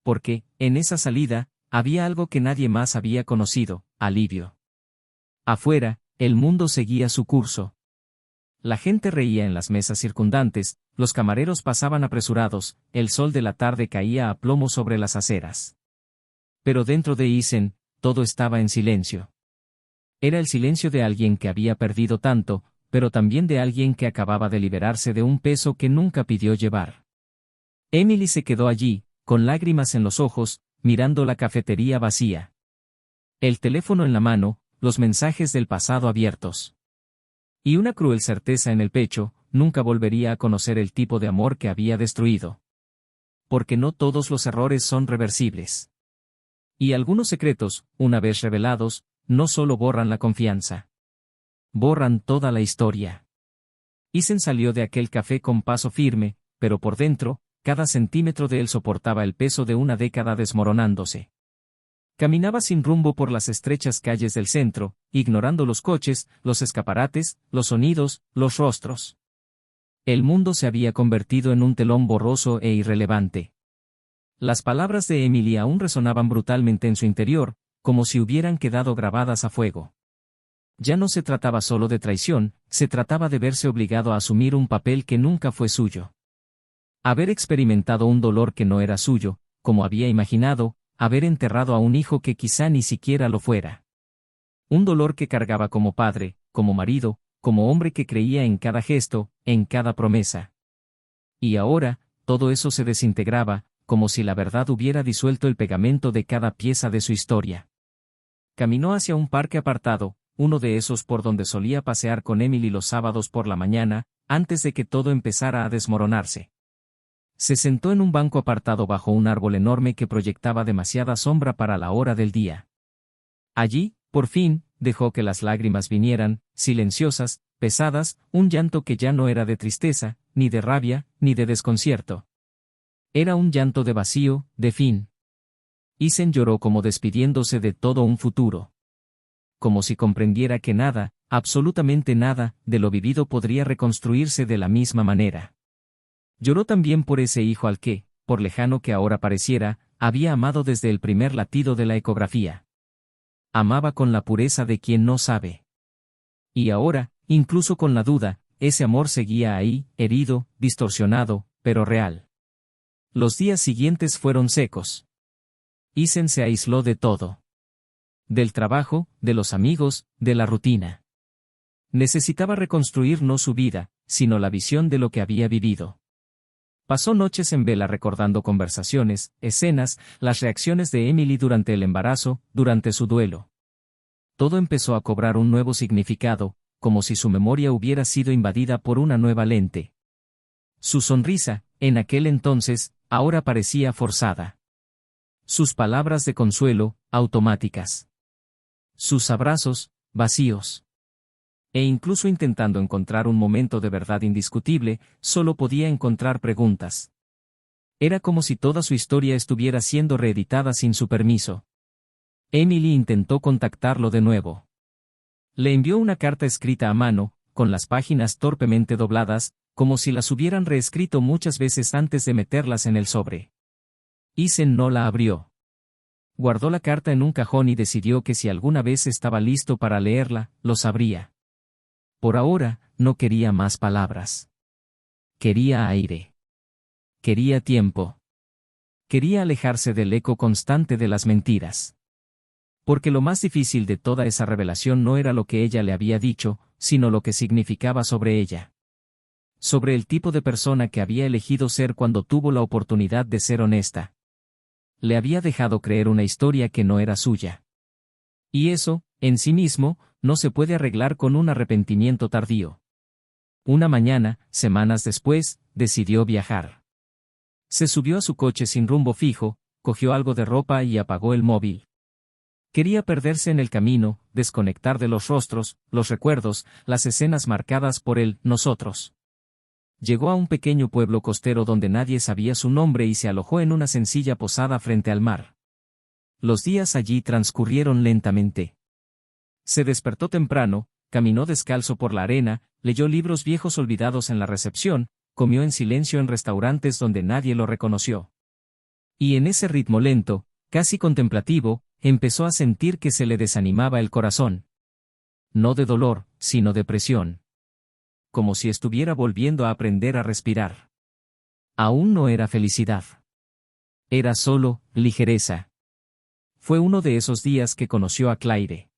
Porque, en esa salida, había algo que nadie más había conocido: alivio. Afuera, el mundo seguía su curso. La gente reía en las mesas circundantes, los camareros pasaban apresurados, el sol de la tarde caía a plomo sobre las aceras. Pero dentro de Isen, todo estaba en silencio. Era el silencio de alguien que había perdido tanto, pero también de alguien que acababa de liberarse de un peso que nunca pidió llevar. Emily se quedó allí, con lágrimas en los ojos, mirando la cafetería vacía. El teléfono en la mano, los mensajes del pasado abiertos. Y una cruel certeza en el pecho: nunca volvería a conocer el tipo de amor que había destruido. Porque no todos los errores son reversibles. Y algunos secretos, una vez revelados, no solo borran la confianza. Borran toda la historia. Isen salió de aquel café con paso firme, pero por dentro, cada centímetro de él soportaba el peso de una década desmoronándose. Caminaba sin rumbo por las estrechas calles del centro, ignorando los coches, los escaparates, los sonidos, los rostros. El mundo se había convertido en un telón borroso e irrelevante. Las palabras de Emily aún resonaban brutalmente en su interior, como si hubieran quedado grabadas a fuego. Ya no se trataba solo de traición, se trataba de verse obligado a asumir un papel que nunca fue suyo. Haber experimentado un dolor que no era suyo, como había imaginado, haber enterrado a un hijo que quizá ni siquiera lo fuera. Un dolor que cargaba como padre, como marido, como hombre que creía en cada gesto, en cada promesa. Y ahora, todo eso se desintegraba, como si la verdad hubiera disuelto el pegamento de cada pieza de su historia. Caminó hacia un parque apartado, uno de esos por donde solía pasear con Emily los sábados por la mañana, antes de que todo empezara a desmoronarse. Se sentó en un banco apartado bajo un árbol enorme que proyectaba demasiada sombra para la hora del día. Allí, por fin, dejó que las lágrimas vinieran, silenciosas, pesadas, un llanto que ya no era de tristeza, ni de rabia, ni de desconcierto. Era un llanto de vacío, de fin. Isen lloró como despidiéndose de todo un futuro. Como si comprendiera que nada, absolutamente nada, de lo vivido podría reconstruirse de la misma manera. Lloró también por ese hijo al que, por lejano que ahora pareciera, había amado desde el primer latido de la ecografía. Amaba con la pureza de quien no sabe. Y ahora, incluso con la duda, ese amor seguía ahí, herido, distorsionado, pero real. Los días siguientes fueron secos. Isen se aisló de todo. Del trabajo, de los amigos, de la rutina. Necesitaba reconstruir no su vida, sino la visión de lo que había vivido. Pasó noches en vela recordando conversaciones, escenas, las reacciones de Emily durante el embarazo, durante su duelo. Todo empezó a cobrar un nuevo significado, como si su memoria hubiera sido invadida por una nueva lente. Su sonrisa, en aquel entonces, ahora parecía forzada. Sus palabras de consuelo, automáticas. Sus abrazos, vacíos. E incluso intentando encontrar un momento de verdad indiscutible, solo podía encontrar preguntas. Era como si toda su historia estuviera siendo reeditada sin su permiso. Emily intentó contactarlo de nuevo. Le envió una carta escrita a mano, con las páginas torpemente dobladas, como si las hubieran reescrito muchas veces antes de meterlas en el sobre. Isen no la abrió. Guardó la carta en un cajón y decidió que si alguna vez estaba listo para leerla, lo sabría. Por ahora, no quería más palabras. Quería aire. Quería tiempo. Quería alejarse del eco constante de las mentiras. Porque lo más difícil de toda esa revelación no era lo que ella le había dicho, sino lo que significaba sobre ella. Sobre el tipo de persona que había elegido ser cuando tuvo la oportunidad de ser honesta. Le había dejado creer una historia que no era suya. Y eso, en sí mismo, no se puede arreglar con un arrepentimiento tardío. Una mañana, semanas después, decidió viajar. Se subió a su coche sin rumbo fijo, cogió algo de ropa y apagó el móvil. Quería perderse en el camino, desconectar de los rostros, los recuerdos, las escenas marcadas por el nosotros. Llegó a un pequeño pueblo costero donde nadie sabía su nombre y se alojó en una sencilla posada frente al mar. Los días allí transcurrieron lentamente. Se despertó temprano, caminó descalzo por la arena, leyó libros viejos olvidados en la recepción, comió en silencio en restaurantes donde nadie lo reconoció. Y en ese ritmo lento, casi contemplativo, empezó a sentir que se le desanimaba el corazón. No de dolor, sino de presión. Como si estuviera volviendo a aprender a respirar. Aún no era felicidad. Era solo ligereza. Fue uno de esos días que conoció a Claire.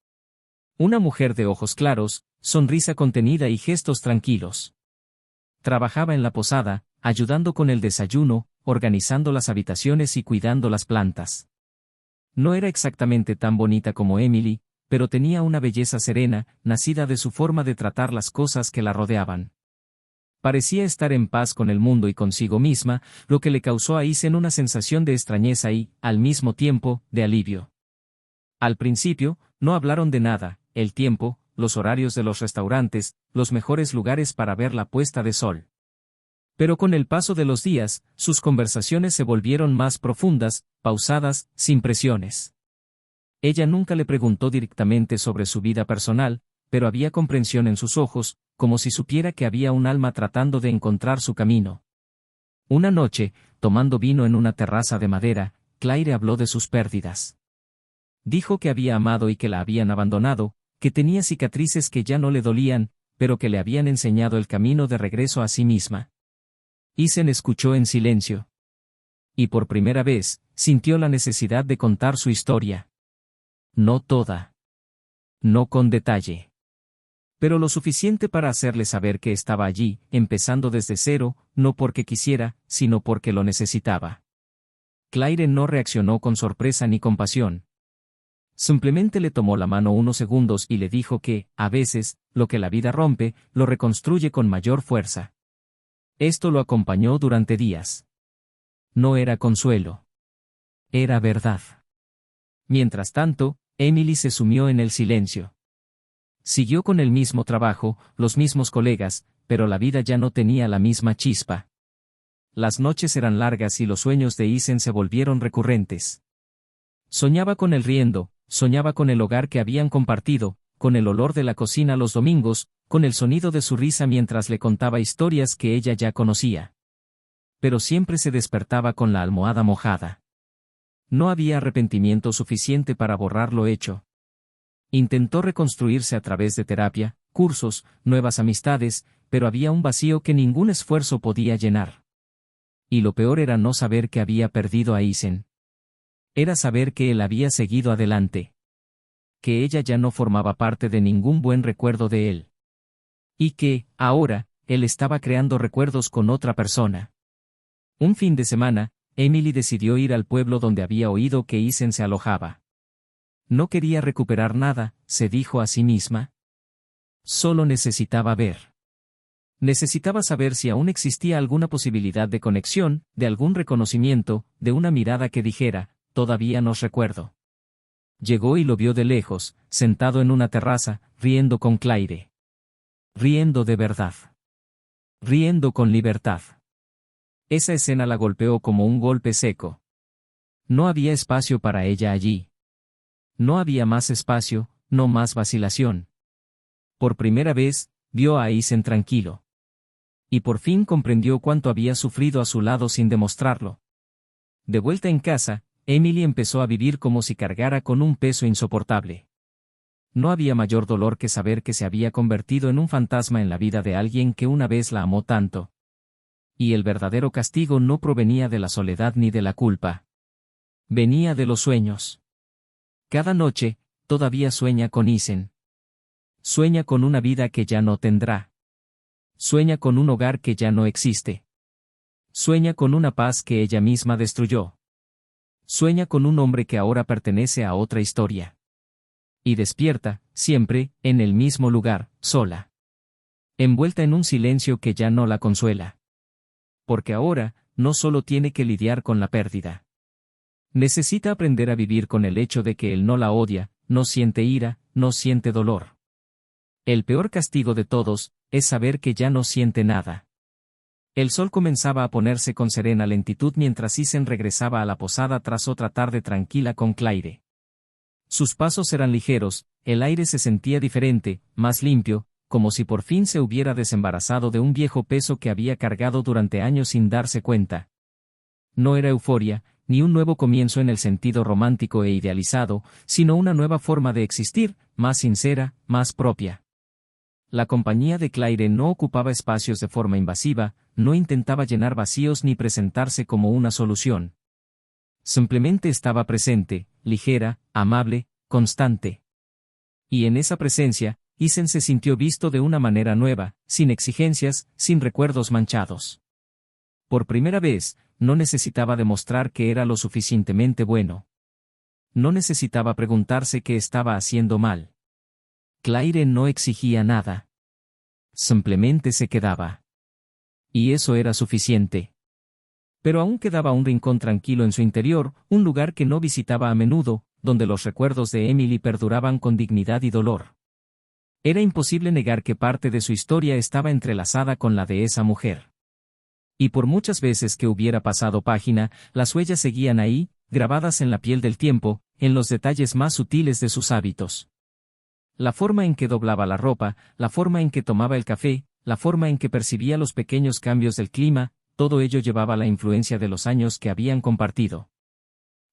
Una mujer de ojos claros, sonrisa contenida y gestos tranquilos. Trabajaba en la posada, ayudando con el desayuno, organizando las habitaciones y cuidando las plantas. No era exactamente tan bonita como Emily, pero tenía una belleza serena, nacida de su forma de tratar las cosas que la rodeaban. Parecía estar en paz con el mundo y consigo misma, lo que le causó a Isen una sensación de extrañeza y, al mismo tiempo, de alivio. Al principio, no hablaron de nada, el tiempo, los horarios de los restaurantes, los mejores lugares para ver la puesta de sol. Pero con el paso de los días, sus conversaciones se volvieron más profundas, pausadas, sin presiones. Ella nunca le preguntó directamente sobre su vida personal, pero había comprensión en sus ojos, como si supiera que había un alma tratando de encontrar su camino. Una noche, tomando vino en una terraza de madera, Claire habló de sus pérdidas. Dijo que había amado y que la habían abandonado, que tenía cicatrices que ya no le dolían, pero que le habían enseñado el camino de regreso a sí misma. Isen escuchó en silencio. Y por primera vez, sintió la necesidad de contar su historia. No toda. No con detalle. Pero lo suficiente para hacerle saber que estaba allí, empezando desde cero, no porque quisiera, sino porque lo necesitaba. Claire no reaccionó con sorpresa ni compasión. Simplemente le tomó la mano unos segundos y le dijo que, a veces, lo que la vida rompe, lo reconstruye con mayor fuerza. Esto lo acompañó durante días. No era consuelo. Era verdad. Mientras tanto, Emily se sumió en el silencio. Siguió con el mismo trabajo, los mismos colegas, pero la vida ya no tenía la misma chispa. Las noches eran largas y los sueños de Isen se volvieron recurrentes. Soñaba con él riendo, soñaba con el hogar que habían compartido, con el olor de la cocina los domingos, con el sonido de su risa mientras le contaba historias que ella ya conocía. Pero siempre se despertaba con la almohada mojada. No había arrepentimiento suficiente para borrar lo hecho. Intentó reconstruirse a través de terapia, cursos, nuevas amistades, pero había un vacío que ningún esfuerzo podía llenar. Y lo peor era no saber que había perdido a Isen. Era saber que él había seguido adelante. Que ella ya no formaba parte de ningún buen recuerdo de él. Y que, ahora, él estaba creando recuerdos con otra persona. Un fin de semana, Emily decidió ir al pueblo donde había oído que Isen se alojaba. No quería recuperar nada, se dijo a sí misma. Solo necesitaba ver. Necesitaba saber si aún existía alguna posibilidad de conexión, de algún reconocimiento, de una mirada que dijera, todavía nos recuerdo. Llegó y lo vio de lejos, sentado en una terraza, riendo con Claire. Riendo de verdad. Riendo con libertad. Esa escena la golpeó como un golpe seco. No había espacio para ella allí. No había más espacio, no más vacilación. Por primera vez, vio a Isen tranquilo. Y por fin comprendió cuánto había sufrido a su lado sin demostrarlo. De vuelta en casa, Emily empezó a vivir como si cargara con un peso insoportable. No había mayor dolor que saber que se había convertido en un fantasma en la vida de alguien que una vez la amó tanto. Y el verdadero castigo no provenía de la soledad ni de la culpa. Venía de los sueños. Cada noche, todavía sueña con Isen. Sueña con una vida que ya no tendrá. Sueña con un hogar que ya no existe. Sueña con una paz que ella misma destruyó. Sueña con un hombre que ahora pertenece a otra historia. Y despierta, siempre, en el mismo lugar, sola. Envuelta en un silencio que ya no la consuela. Porque ahora, no solo tiene que lidiar con la pérdida. Necesita aprender a vivir con el hecho de que él no la odia, no siente ira, no siente dolor. El peor castigo de todos, es saber que ya no siente nada. El sol comenzaba a ponerse con serena lentitud mientras Isen regresaba a la posada tras otra tarde tranquila con Claire. Sus pasos eran ligeros, el aire se sentía diferente, más limpio, como si por fin se hubiera desembarazado de un viejo peso que había cargado durante años sin darse cuenta. No era euforia, ni un nuevo comienzo en el sentido romántico e idealizado, sino una nueva forma de existir, más sincera, más propia. La compañía de Claire no ocupaba espacios de forma invasiva, no intentaba llenar vacíos ni presentarse como una solución. Simplemente estaba presente, ligera, amable, constante. Y en esa presencia, Isen se sintió visto de una manera nueva, sin exigencias, sin recuerdos manchados. Por primera vez, no necesitaba demostrar que era lo suficientemente bueno. No necesitaba preguntarse qué estaba haciendo mal. Claire no exigía nada. Simplemente se quedaba. Y eso era suficiente. Pero aún quedaba un rincón tranquilo en su interior, un lugar que no visitaba a menudo, donde los recuerdos de Emily perduraban con dignidad y dolor. Era imposible negar que parte de su historia estaba entrelazada con la de esa mujer. Y por muchas veces que hubiera pasado página, las huellas seguían ahí, grabadas en la piel del tiempo, en los detalles más sutiles de sus hábitos. La forma en que doblaba la ropa, la forma en que tomaba el café, la forma en que percibía los pequeños cambios del clima, todo ello llevaba la influencia de los años que habían compartido.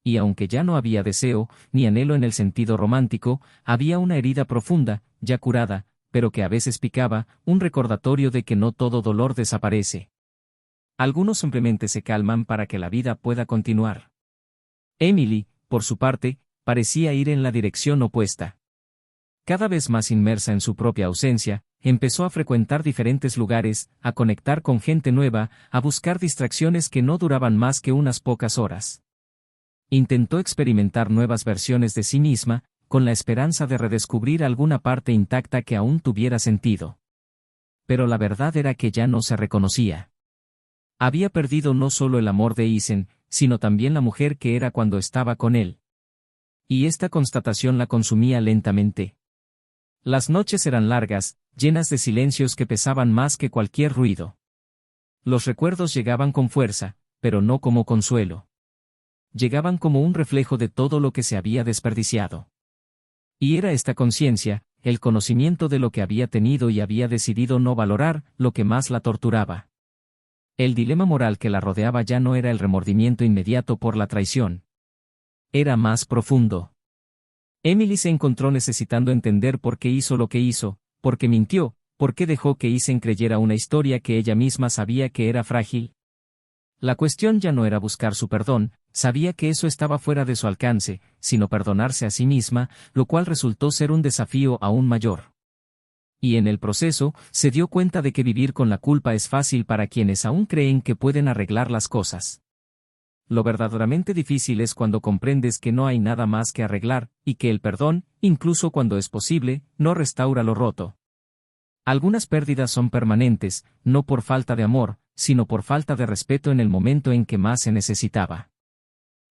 Y aunque ya no había deseo, ni anhelo en el sentido romántico, había una herida profunda, ya curada, pero que a veces picaba, un recordatorio de que no todo dolor desaparece. Algunos simplemente se calman para que la vida pueda continuar. Emily, por su parte, parecía ir en la dirección opuesta. Cada vez más inmersa en su propia ausencia, empezó a frecuentar diferentes lugares, a conectar con gente nueva, a buscar distracciones que no duraban más que unas pocas horas. Intentó experimentar nuevas versiones de sí misma, con la esperanza de redescubrir alguna parte intacta que aún tuviera sentido. Pero la verdad era que ya no se reconocía. Había perdido no solo el amor de Isen, sino también la mujer que era cuando estaba con él. Y esta constatación la consumía lentamente. Las noches eran largas, llenas de silencios que pesaban más que cualquier ruido. Los recuerdos llegaban con fuerza, pero no como consuelo. Llegaban como un reflejo de todo lo que se había desperdiciado. Y era esta conciencia, el conocimiento de lo que había tenido y había decidido no valorar, lo que más la torturaba. El dilema moral que la rodeaba ya no era el remordimiento inmediato por la traición. Era más profundo. Emily se encontró necesitando entender por qué hizo lo que hizo, por qué mintió, por qué dejó que Isen creyera una historia que ella misma sabía que era frágil. La cuestión ya no era buscar su perdón, sabía que eso estaba fuera de su alcance, sino perdonarse a sí misma, lo cual resultó ser un desafío aún mayor. Y en el proceso, se dio cuenta de que vivir con la culpa es fácil para quienes aún creen que pueden arreglar las cosas. Lo verdaderamente difícil es cuando comprendes que no hay nada más que arreglar, y que el perdón, incluso cuando es posible, no restaura lo roto. Algunas pérdidas son permanentes, no por falta de amor, sino por falta de respeto en el momento en que más se necesitaba.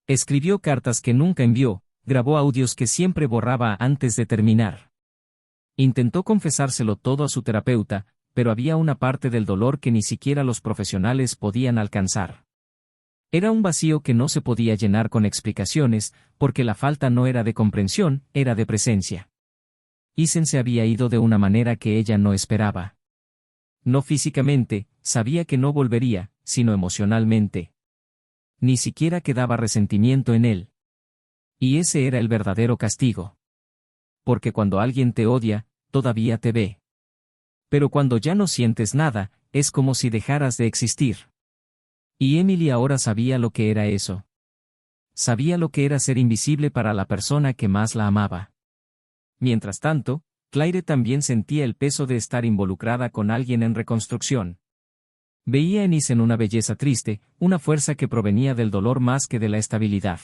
Escribió cartas que nunca envió, grabó audios que siempre borraba antes de terminar. Intentó confesárselo todo a su terapeuta, pero había una parte del dolor que ni siquiera los profesionales podían alcanzar. Era un vacío que no se podía llenar con explicaciones, porque la falta no era de comprensión, era de presencia. Isen se había ido de una manera que ella no esperaba. No físicamente, sabía que no volvería, sino emocionalmente. Ni siquiera quedaba resentimiento en él. Y ese era el verdadero castigo. Porque cuando alguien te odia, todavía te ve. Pero cuando ya no sientes nada, es como si dejaras de existir. Y Emily ahora sabía lo que era eso. Sabía lo que era ser invisible para la persona que más la amaba. Mientras tanto, Claire también sentía el peso de estar involucrada con alguien en reconstrucción. Veía en Isen una belleza triste, una fuerza que provenía del dolor más que de la estabilidad.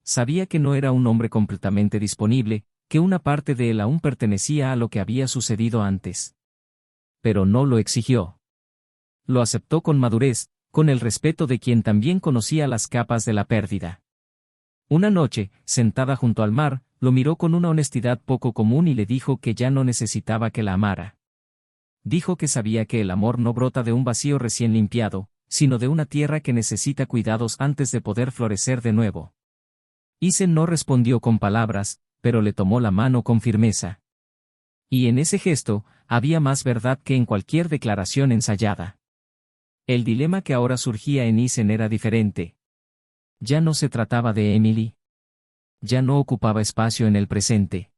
Sabía que no era un hombre completamente disponible, que una parte de él aún pertenecía a lo que había sucedido antes. Pero no lo exigió. Lo aceptó con madurez, con el respeto de quien también conocía las capas de la pérdida. Una noche, sentada junto al mar, lo miró con una honestidad poco común y le dijo que ya no necesitaba que la amara. Dijo que sabía que el amor no brota de un vacío recién limpiado, sino de una tierra que necesita cuidados antes de poder florecer de nuevo. Isen no respondió con palabras, pero le tomó la mano con firmeza. Y en ese gesto, había más verdad que en cualquier declaración ensayada. El dilema que ahora surgía en Isen era diferente. Ya no se trataba de Emily. Ya no ocupaba espacio en el presente.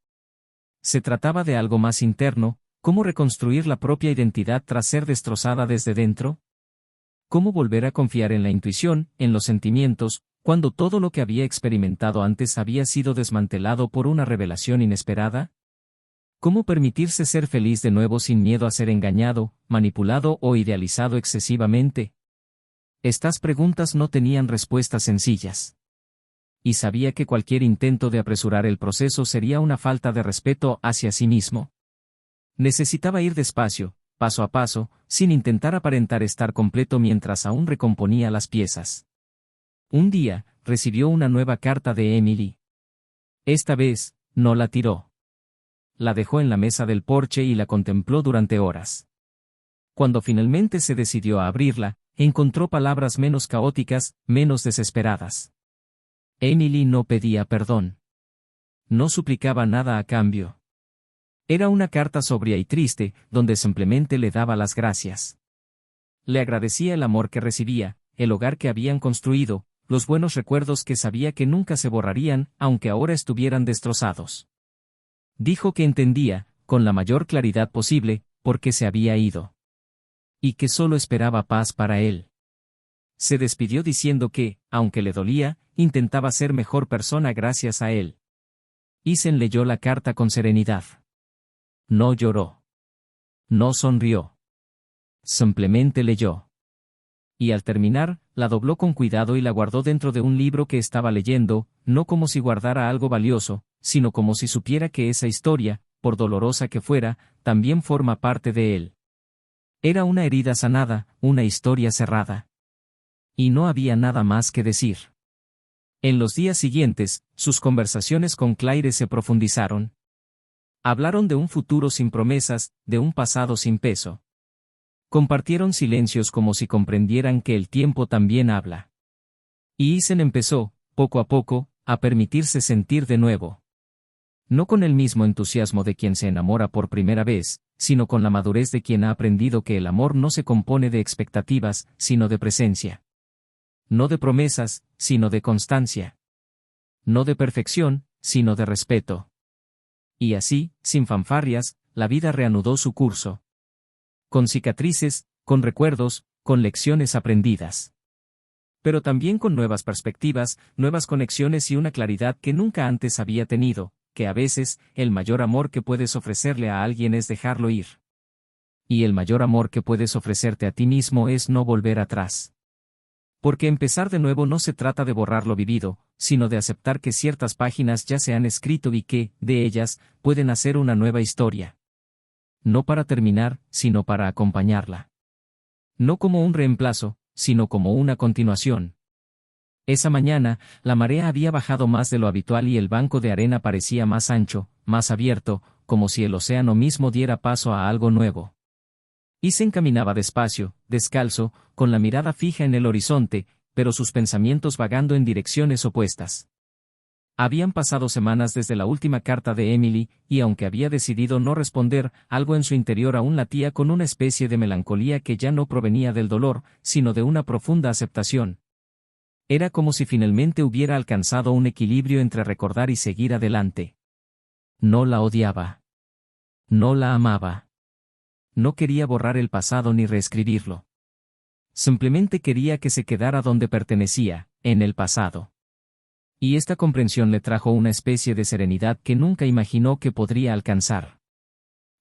Se trataba de algo más interno, cómo reconstruir la propia identidad tras ser destrozada desde dentro. Cómo volver a confiar en la intuición, en los sentimientos, cuando todo lo que había experimentado antes había sido desmantelado por una revelación inesperada. ¿Cómo permitirse ser feliz de nuevo sin miedo a ser engañado, manipulado o idealizado excesivamente? Estas preguntas no tenían respuestas sencillas. Y sabía que cualquier intento de apresurar el proceso sería una falta de respeto hacia sí mismo. Necesitaba ir despacio, paso a paso, sin intentar aparentar estar completo mientras aún recomponía las piezas. Un día, recibió una nueva carta de Emily. Esta vez, no la tiró. La dejó en la mesa del porche y la contempló durante horas. Cuando finalmente se decidió a abrirla, encontró palabras menos caóticas, menos desesperadas. Emily no pedía perdón. No suplicaba nada a cambio. Era una carta sobria y triste, donde simplemente le daba las gracias. Le agradecía el amor que recibía, el hogar que habían construido, los buenos recuerdos que sabía que nunca se borrarían, aunque ahora estuvieran destrozados. Dijo que entendía, con la mayor claridad posible, por qué se había ido. Y que solo esperaba paz para él. Se despidió diciendo que, aunque le dolía, intentaba ser mejor persona gracias a él. Isen leyó la carta con serenidad. No lloró. No sonrió. Simplemente leyó. Y al terminar, la dobló con cuidado y la guardó dentro de un libro que estaba leyendo, no como si guardara algo valioso, sino como si supiera que esa historia, por dolorosa que fuera, también forma parte de él. Era una herida sanada, una historia cerrada. Y no había nada más que decir. En los días siguientes, sus conversaciones con Claire se profundizaron. Hablaron de un futuro sin promesas, de un pasado sin peso. Compartieron silencios como si comprendieran que el tiempo también habla. Y Isen empezó, poco a poco, a permitirse sentir de nuevo. No con el mismo entusiasmo de quien se enamora por primera vez, sino con la madurez de quien ha aprendido que el amor no se compone de expectativas, sino de presencia. No de promesas, sino de constancia. No de perfección, sino de respeto. Y así, sin fanfarrias, la vida reanudó su curso. Con cicatrices, con recuerdos, con lecciones aprendidas. Pero también con nuevas perspectivas, nuevas conexiones y una claridad que nunca antes había tenido, que a veces, el mayor amor que puedes ofrecerle a alguien es dejarlo ir. Y el mayor amor que puedes ofrecerte a ti mismo es no volver atrás. Porque empezar de nuevo no se trata de borrar lo vivido, sino de aceptar que ciertas páginas ya se han escrito y que, de ellas, pueden hacer una nueva historia. No para terminar, sino para acompañarla. No como un reemplazo, sino como una continuación. Esa mañana, la marea había bajado más de lo habitual y el banco de arena parecía más ancho, más abierto, como si el océano mismo diera paso a algo nuevo. Isen caminaba despacio, descalzo, con la mirada fija en el horizonte, pero sus pensamientos vagando en direcciones opuestas. Habían pasado semanas desde la última carta de Emily, y aunque había decidido no responder, algo en su interior aún latía con una especie de melancolía que ya no provenía del dolor, sino de una profunda aceptación. Era como si finalmente hubiera alcanzado un equilibrio entre recordar y seguir adelante. No la odiaba. No la amaba. No quería borrar el pasado ni reescribirlo. Simplemente quería que se quedara donde pertenecía, en el pasado. Y esta comprensión le trajo una especie de serenidad que nunca imaginó que podría alcanzar.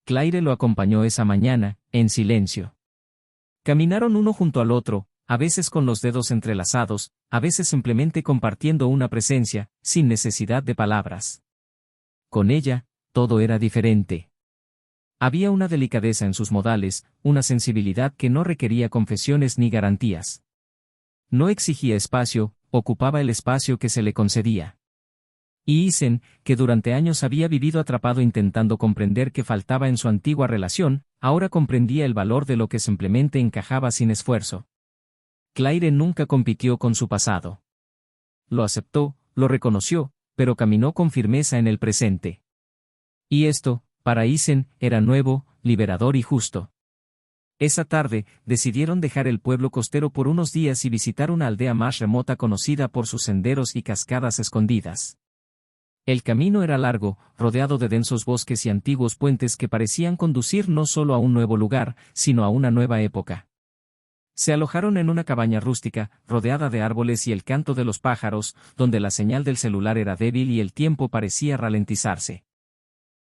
Claire lo acompañó esa mañana, en silencio. Caminaron uno junto al otro, a veces con los dedos entrelazados, a veces simplemente compartiendo una presencia, sin necesidad de palabras. Con ella, todo era diferente. Había una delicadeza en sus modales, una sensibilidad que no requería confesiones ni garantías. No exigía espacio, ocupaba el espacio que se le concedía. Y Isen, que durante años había vivido atrapado intentando comprender qué faltaba en su antigua relación, ahora comprendía el valor de lo que simplemente encajaba sin esfuerzo. Claire nunca compitió con su pasado. Lo aceptó, lo reconoció, pero caminó con firmeza en el presente. Y esto, para Isen, era nuevo, liberador y justo. Esa tarde, decidieron dejar el pueblo costero por unos días y visitar una aldea más remota conocida por sus senderos y cascadas escondidas. El camino era largo, rodeado de densos bosques y antiguos puentes que parecían conducir no solo a un nuevo lugar, sino a una nueva época. Se alojaron en una cabaña rústica, rodeada de árboles y el canto de los pájaros, donde la señal del celular era débil y el tiempo parecía ralentizarse.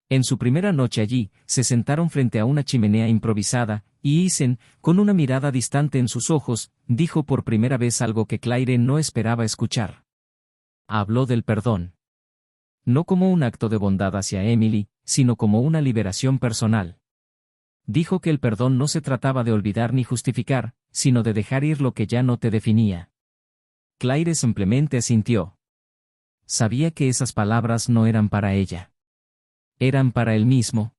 En su primera noche allí, se sentaron frente a una chimenea improvisada, y Isen, con una mirada distante en sus ojos, dijo por primera vez algo que Claire no esperaba escuchar. Habló del perdón. No como un acto de bondad hacia Emily, sino como una liberación personal. Dijo que el perdón no se trataba de olvidar ni justificar, sino de dejar ir lo que ya no te definía. Claire simplemente asintió. Sabía que esas palabras no eran para ella. Eran para él mismo.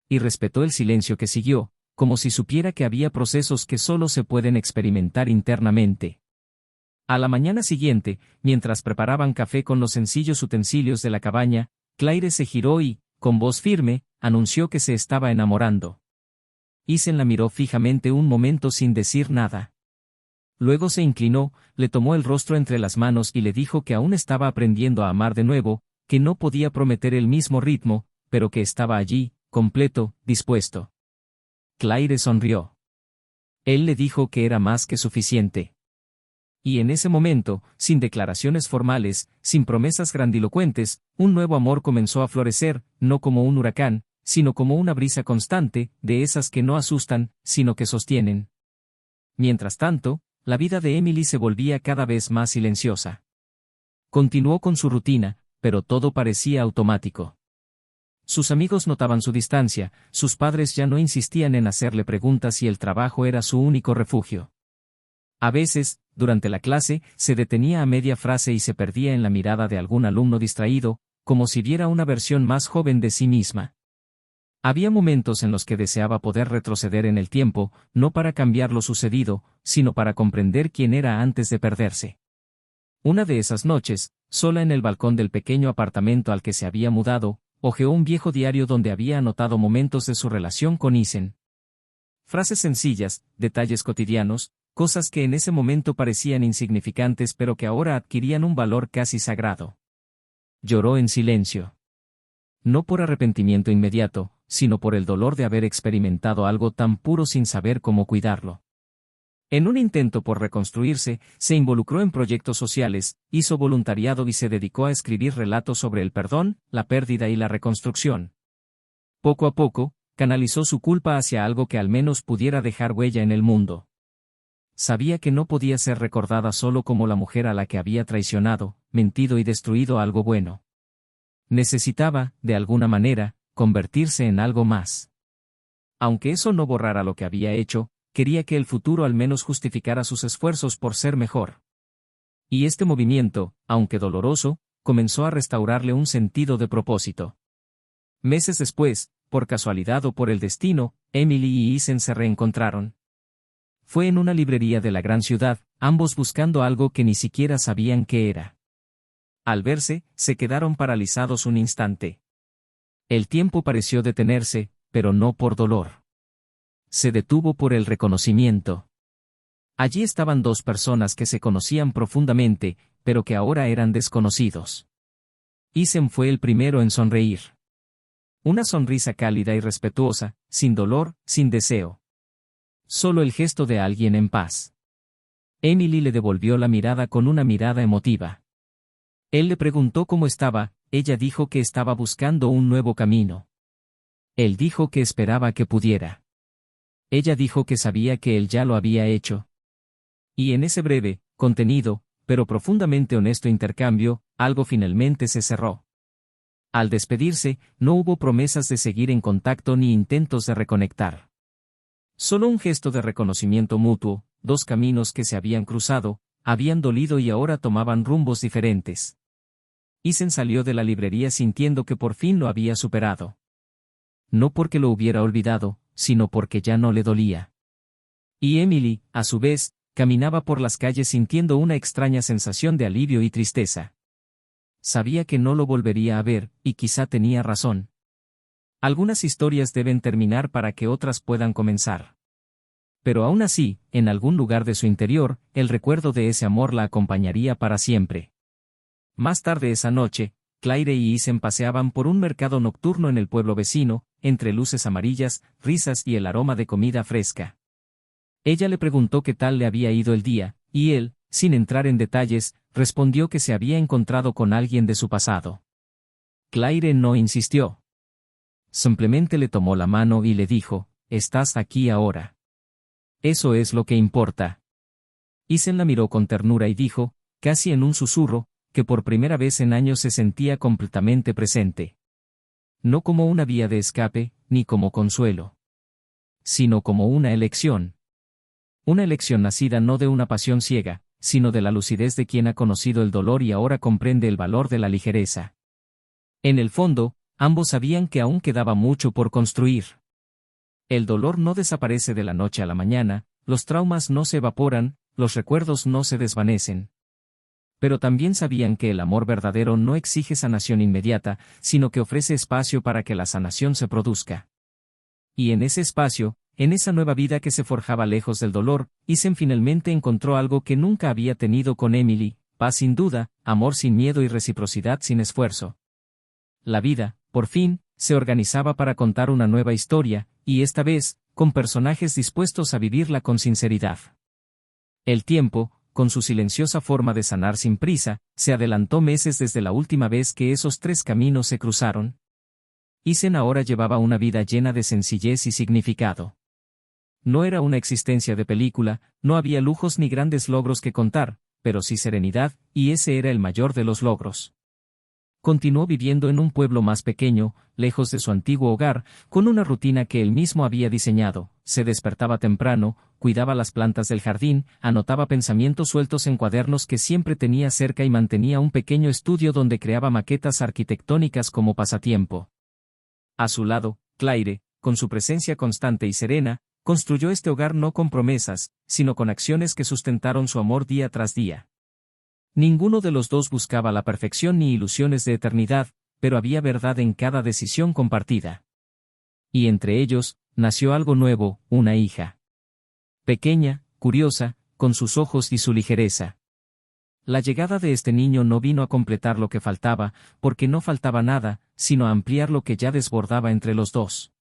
Y respetó el silencio que siguió, como si supiera que había procesos que solo se pueden experimentar internamente. A la mañana siguiente, mientras preparaban café con los sencillos utensilios de la cabaña, Claire se giró y, con voz firme, anunció que se estaba enamorando. Isen la miró fijamente un momento sin decir nada. Luego se inclinó, le tomó el rostro entre las manos y le dijo que aún estaba aprendiendo a amar de nuevo, que no podía prometer el mismo ritmo, pero que estaba allí, completo, dispuesto. Claire sonrió. Él le dijo que era más que suficiente. Y en ese momento, sin declaraciones formales, sin promesas grandilocuentes, un nuevo amor comenzó a florecer, no como un huracán, sino como una brisa constante, de esas que no asustan, sino que sostienen. Mientras tanto, la vida de Emily se volvía cada vez más silenciosa. Continuó con su rutina, pero todo parecía automático. Sus amigos notaban su distancia, sus padres ya no insistían en hacerle preguntas y el trabajo era su único refugio. A veces, durante la clase, se detenía a media frase y se perdía en la mirada de algún alumno distraído, como si viera una versión más joven de sí misma. Había momentos en los que deseaba poder retroceder en el tiempo, no para cambiar lo sucedido, sino para comprender quién era antes de perderse. Una de esas noches, sola en el balcón del pequeño apartamento al que se había mudado, hojeó un viejo diario donde había anotado momentos de su relación con Isen. Frases sencillas, detalles cotidianos, cosas que en ese momento parecían insignificantes pero que ahora adquirían un valor casi sagrado. Lloró en silencio. No por arrepentimiento inmediato, sino por el dolor de haber experimentado algo tan puro sin saber cómo cuidarlo. En un intento por reconstruirse, se involucró en proyectos sociales, hizo voluntariado y se dedicó a escribir relatos sobre el perdón, la pérdida y la reconstrucción. Poco a poco, canalizó su culpa hacia algo que al menos pudiera dejar huella en el mundo. Sabía que no podía ser recordada solo como la mujer a la que había traicionado, mentido y destruido algo bueno. Necesitaba, de alguna manera, convertirse en algo más. Aunque eso no borrara lo que había hecho, quería que el futuro al menos justificara sus esfuerzos por ser mejor. Y este movimiento, aunque doloroso, comenzó a restaurarle un sentido de propósito. Meses después, por casualidad o por el destino, Emily y Isen se reencontraron. Fue en una librería de la gran ciudad, ambos buscando algo que ni siquiera sabían qué era. Al verse, se quedaron paralizados un instante. El tiempo pareció detenerse, pero no por dolor. Se detuvo por el reconocimiento. Allí estaban dos personas que se conocían profundamente, pero que ahora eran desconocidos. Isen fue el primero en sonreír. Una sonrisa cálida y respetuosa, sin dolor, sin deseo. Solo el gesto de alguien en paz. Emily le devolvió la mirada con una mirada emotiva. Él le preguntó cómo estaba, ella dijo que estaba buscando un nuevo camino. Él dijo que esperaba que pudiera. Ella dijo que sabía que él ya lo había hecho. Y en ese breve, contenido, pero profundamente honesto intercambio, algo finalmente se cerró. Al despedirse, no hubo promesas de seguir en contacto ni intentos de reconectar. Solo un gesto de reconocimiento mutuo, dos caminos que se habían cruzado, habían dolido y ahora tomaban rumbos diferentes. Isen salió de la librería sintiendo que por fin lo había superado. No porque lo hubiera olvidado, sino porque ya no le dolía. Y Emily, a su vez, caminaba por las calles sintiendo una extraña sensación de alivio y tristeza. Sabía que no lo volvería a ver, y quizá tenía razón. Algunas historias deben terminar para que otras puedan comenzar. Pero aún así, en algún lugar de su interior, el recuerdo de ese amor la acompañaría para siempre. Más tarde esa noche, Claire y Isen paseaban por un mercado nocturno en el pueblo vecino, entre luces amarillas, risas y el aroma de comida fresca. Ella le preguntó qué tal le había ido el día, y él, sin entrar en detalles, respondió que se había encontrado con alguien de su pasado. Claire no insistió. Simplemente le tomó la mano y le dijo, «Estás aquí ahora. Eso es lo que importa». Isen la miró con ternura y dijo, casi en un susurro, que por primera vez en años se sentía completamente presente. No como una vía de escape, ni como consuelo. Sino como una elección. Una elección nacida no de una pasión ciega, sino de la lucidez de quien ha conocido el dolor y ahora comprende el valor de la ligereza. En el fondo, ambos sabían que aún quedaba mucho por construir. El dolor no desaparece de la noche a la mañana, los traumas no se evaporan, los recuerdos no se desvanecen. Pero también sabían que el amor verdadero no exige sanación inmediata, sino que ofrece espacio para que la sanación se produzca. Y en ese espacio, en esa nueva vida que se forjaba lejos del dolor, Isen finalmente encontró algo que nunca había tenido con Emily, paz sin duda, amor sin miedo y reciprocidad sin esfuerzo. La vida, por fin, se organizaba para contar una nueva historia, y esta vez, con personajes dispuestos a vivirla con sinceridad. El tiempo, con su silenciosa forma de sanar sin prisa, se adelantó meses desde la última vez que esos tres caminos se cruzaron. Isen ahora llevaba una vida llena de sencillez y significado. No era una existencia de película, no había lujos ni grandes logros que contar, pero sí serenidad, y ese era el mayor de los logros. Continuó viviendo en un pueblo más pequeño, lejos de su antiguo hogar, con una rutina que él mismo había diseñado. Se despertaba temprano, cuidaba las plantas del jardín, anotaba pensamientos sueltos en cuadernos que siempre tenía cerca y mantenía un pequeño estudio donde creaba maquetas arquitectónicas como pasatiempo. A su lado, Claire, con su presencia constante y serena, construyó este hogar no con promesas, sino con acciones que sustentaron su amor día tras día. Ninguno de los dos buscaba la perfección ni ilusiones de eternidad, pero había verdad en cada decisión compartida. Y entre ellos, nació algo nuevo, una hija. Pequeña, curiosa, con sus ojos y su ligereza. La llegada de este niño no vino a completar lo que faltaba, porque no faltaba nada, sino a ampliar lo que ya desbordaba entre los dos.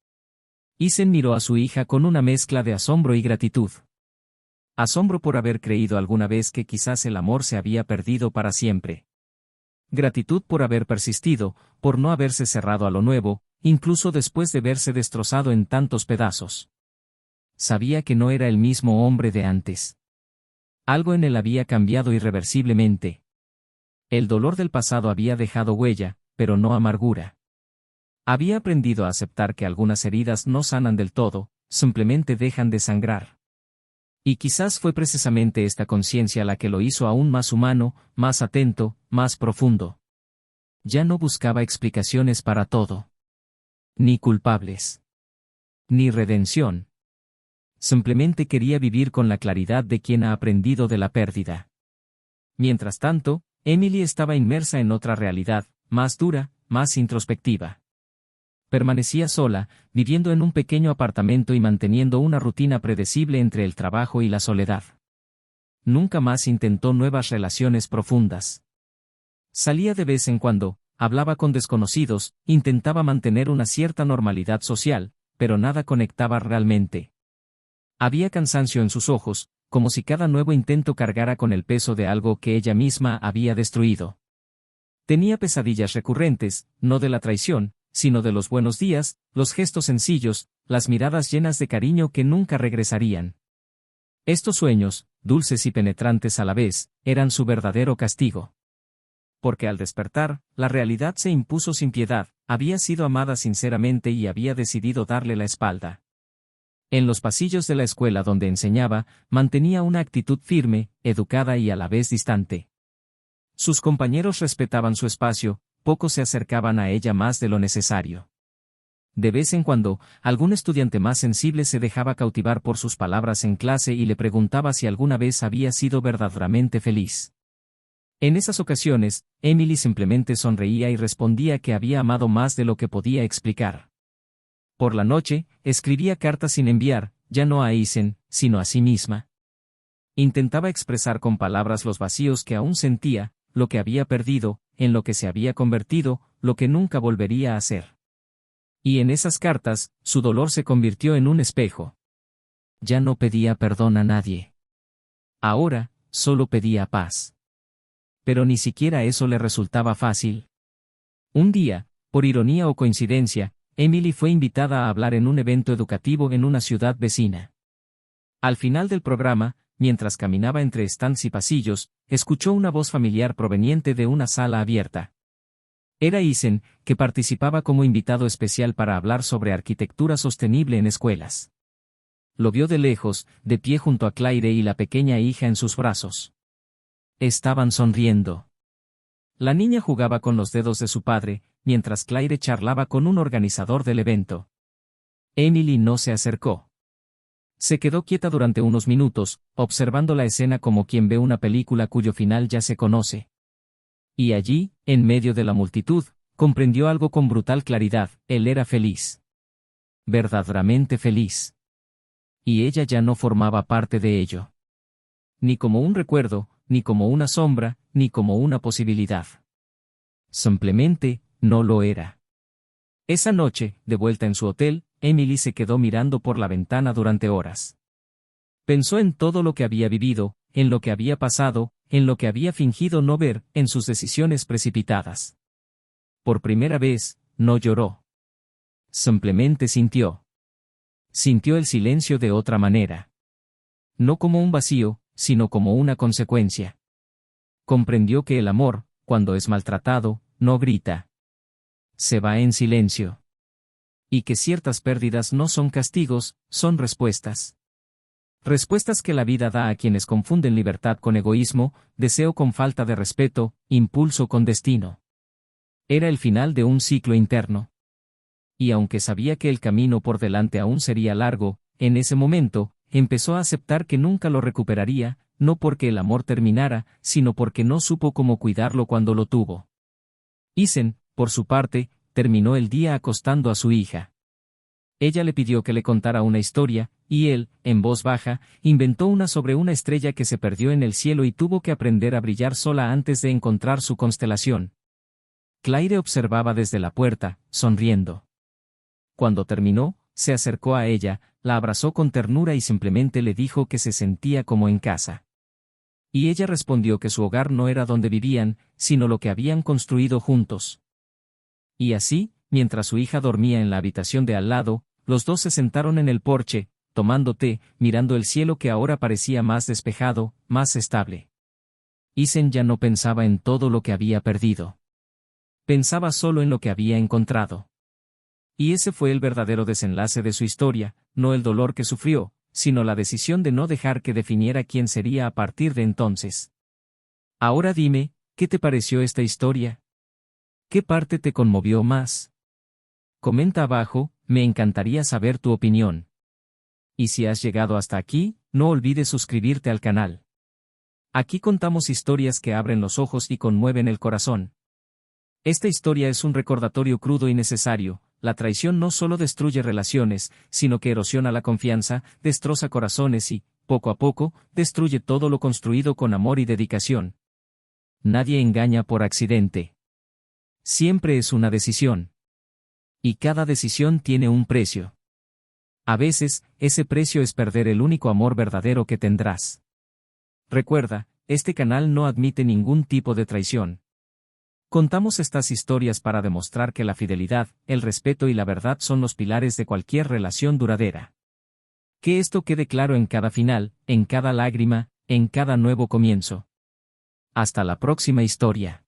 Isen miró a su hija con una mezcla de asombro y gratitud. Asombro por haber creído alguna vez que quizás el amor se había perdido para siempre. Gratitud por haber persistido, por no haberse cerrado a lo nuevo, incluso después de verse destrozado en tantos pedazos. Sabía que no era el mismo hombre de antes. Algo en él había cambiado irreversiblemente. El dolor del pasado había dejado huella, pero no amargura. Había aprendido a aceptar que algunas heridas no sanan del todo, simplemente dejan de sangrar. Y quizás fue precisamente esta conciencia la que lo hizo aún más humano, más atento, más profundo. Ya no buscaba explicaciones para todo. Ni culpables. Ni redención. Simplemente quería vivir con la claridad de quien ha aprendido de la pérdida. Mientras tanto, Emily estaba inmersa en otra realidad, más dura, más introspectiva. Permanecía sola, viviendo en un pequeño apartamento y manteniendo una rutina predecible entre el trabajo y la soledad. Nunca más intentó nuevas relaciones profundas. Salía de vez en cuando, hablaba con desconocidos, intentaba mantener una cierta normalidad social, pero nada conectaba realmente. Había cansancio en sus ojos, como si cada nuevo intento cargara con el peso de algo que ella misma había destruido. Tenía pesadillas recurrentes, no de la traición, sino de los buenos días, los gestos sencillos, las miradas llenas de cariño que nunca regresarían. Estos sueños, dulces y penetrantes a la vez, eran su verdadero castigo. Porque al despertar, la realidad se impuso sin piedad, había sido amada sinceramente y había decidido darle la espalda. En los pasillos de la escuela donde enseñaba, mantenía una actitud firme, educada y a la vez distante. Sus compañeros respetaban su espacio, pocos se acercaban a ella más de lo necesario. De vez en cuando, algún estudiante más sensible se dejaba cautivar por sus palabras en clase y le preguntaba si alguna vez había sido verdaderamente feliz. En esas ocasiones, Emily simplemente sonreía y respondía que había amado más de lo que podía explicar. Por la noche, escribía cartas sin enviar, ya no a Eisen, sino a sí misma. Intentaba expresar con palabras los vacíos que aún sentía, lo que había perdido, en lo que se había convertido, lo que nunca volvería a ser. Y en esas cartas, su dolor se convirtió en un espejo. Ya no pedía perdón a nadie. Ahora, solo pedía paz. Pero ni siquiera eso le resultaba fácil. Un día, por ironía o coincidencia, Emily fue invitada a hablar en un evento educativo en una ciudad vecina. Al final del programa, mientras caminaba entre stands y pasillos, escuchó una voz familiar proveniente de una sala abierta. Era Eisen, que participaba como invitado especial para hablar sobre arquitectura sostenible en escuelas. Lo vio de lejos, de pie junto a Claire y la pequeña hija en sus brazos. Estaban sonriendo. La niña jugaba con los dedos de su padre, mientras Claire charlaba con un organizador del evento. Emily no se acercó. Se quedó quieta durante unos minutos, observando la escena como quien ve una película cuyo final ya se conoce. Y allí, en medio de la multitud, comprendió algo con brutal claridad: él era feliz. Verdaderamente feliz. Y ella ya no formaba parte de ello. Ni como un recuerdo, ni como una sombra, ni como una posibilidad. Simplemente, no lo era. Esa noche, de vuelta en su hotel, Emily se quedó mirando por la ventana durante horas. Pensó en todo lo que había vivido, en lo que había pasado, en lo que había fingido no ver, en sus decisiones precipitadas. Por primera vez, no lloró. Simplemente sintió. Sintió el silencio de otra manera. No como un vacío, sino como una consecuencia. Comprendió que el amor, cuando es maltratado, no grita. Se va en silencio. Y que ciertas pérdidas no son castigos, son respuestas. Respuestas que la vida da a quienes confunden libertad con egoísmo, deseo con falta de respeto, impulso con destino. Era el final de un ciclo interno. Y aunque sabía que el camino por delante aún sería largo, en ese momento, empezó a aceptar que nunca lo recuperaría, no porque el amor terminara, sino porque no supo cómo cuidarlo cuando lo tuvo. Eisen, por su parte, terminó el día acostando a su hija. Ella le pidió que le contara una historia, y él, en voz baja, inventó una sobre una estrella que se perdió en el cielo y tuvo que aprender a brillar sola antes de encontrar su constelación. Claire observaba desde la puerta, sonriendo. Cuando terminó, se acercó a ella, la abrazó con ternura y simplemente le dijo que se sentía como en casa. Y ella respondió que su hogar no era donde vivían, sino lo que habían construido juntos. Y así, mientras su hija dormía en la habitación de al lado, los dos se sentaron en el porche, tomando té, mirando el cielo que ahora parecía más despejado, más estable. Eisen ya no pensaba en todo lo que había perdido. Pensaba solo en lo que había encontrado. Y ese fue el verdadero desenlace de su historia, no el dolor que sufrió, sino la decisión de no dejar que definiera quién sería a partir de entonces. Ahora dime, ¿qué te pareció esta historia? ¿Qué parte te conmovió más? Comenta abajo, me encantaría saber tu opinión. Y si has llegado hasta aquí, no olvides suscribirte al canal. Aquí contamos historias que abren los ojos y conmueven el corazón. Esta historia es un recordatorio crudo y necesario: la traición no solo destruye relaciones, sino que erosiona la confianza, destroza corazones y, poco a poco, destruye todo lo construido con amor y dedicación. Nadie engaña por accidente. Siempre es una decisión. Y cada decisión tiene un precio. A veces, ese precio es perder el único amor verdadero que tendrás. Recuerda, este canal no admite ningún tipo de traición. Contamos estas historias para demostrar que la fidelidad, el respeto y la verdad son los pilares de cualquier relación duradera. Que esto quede claro en cada final, en cada lágrima, en cada nuevo comienzo. Hasta la próxima historia.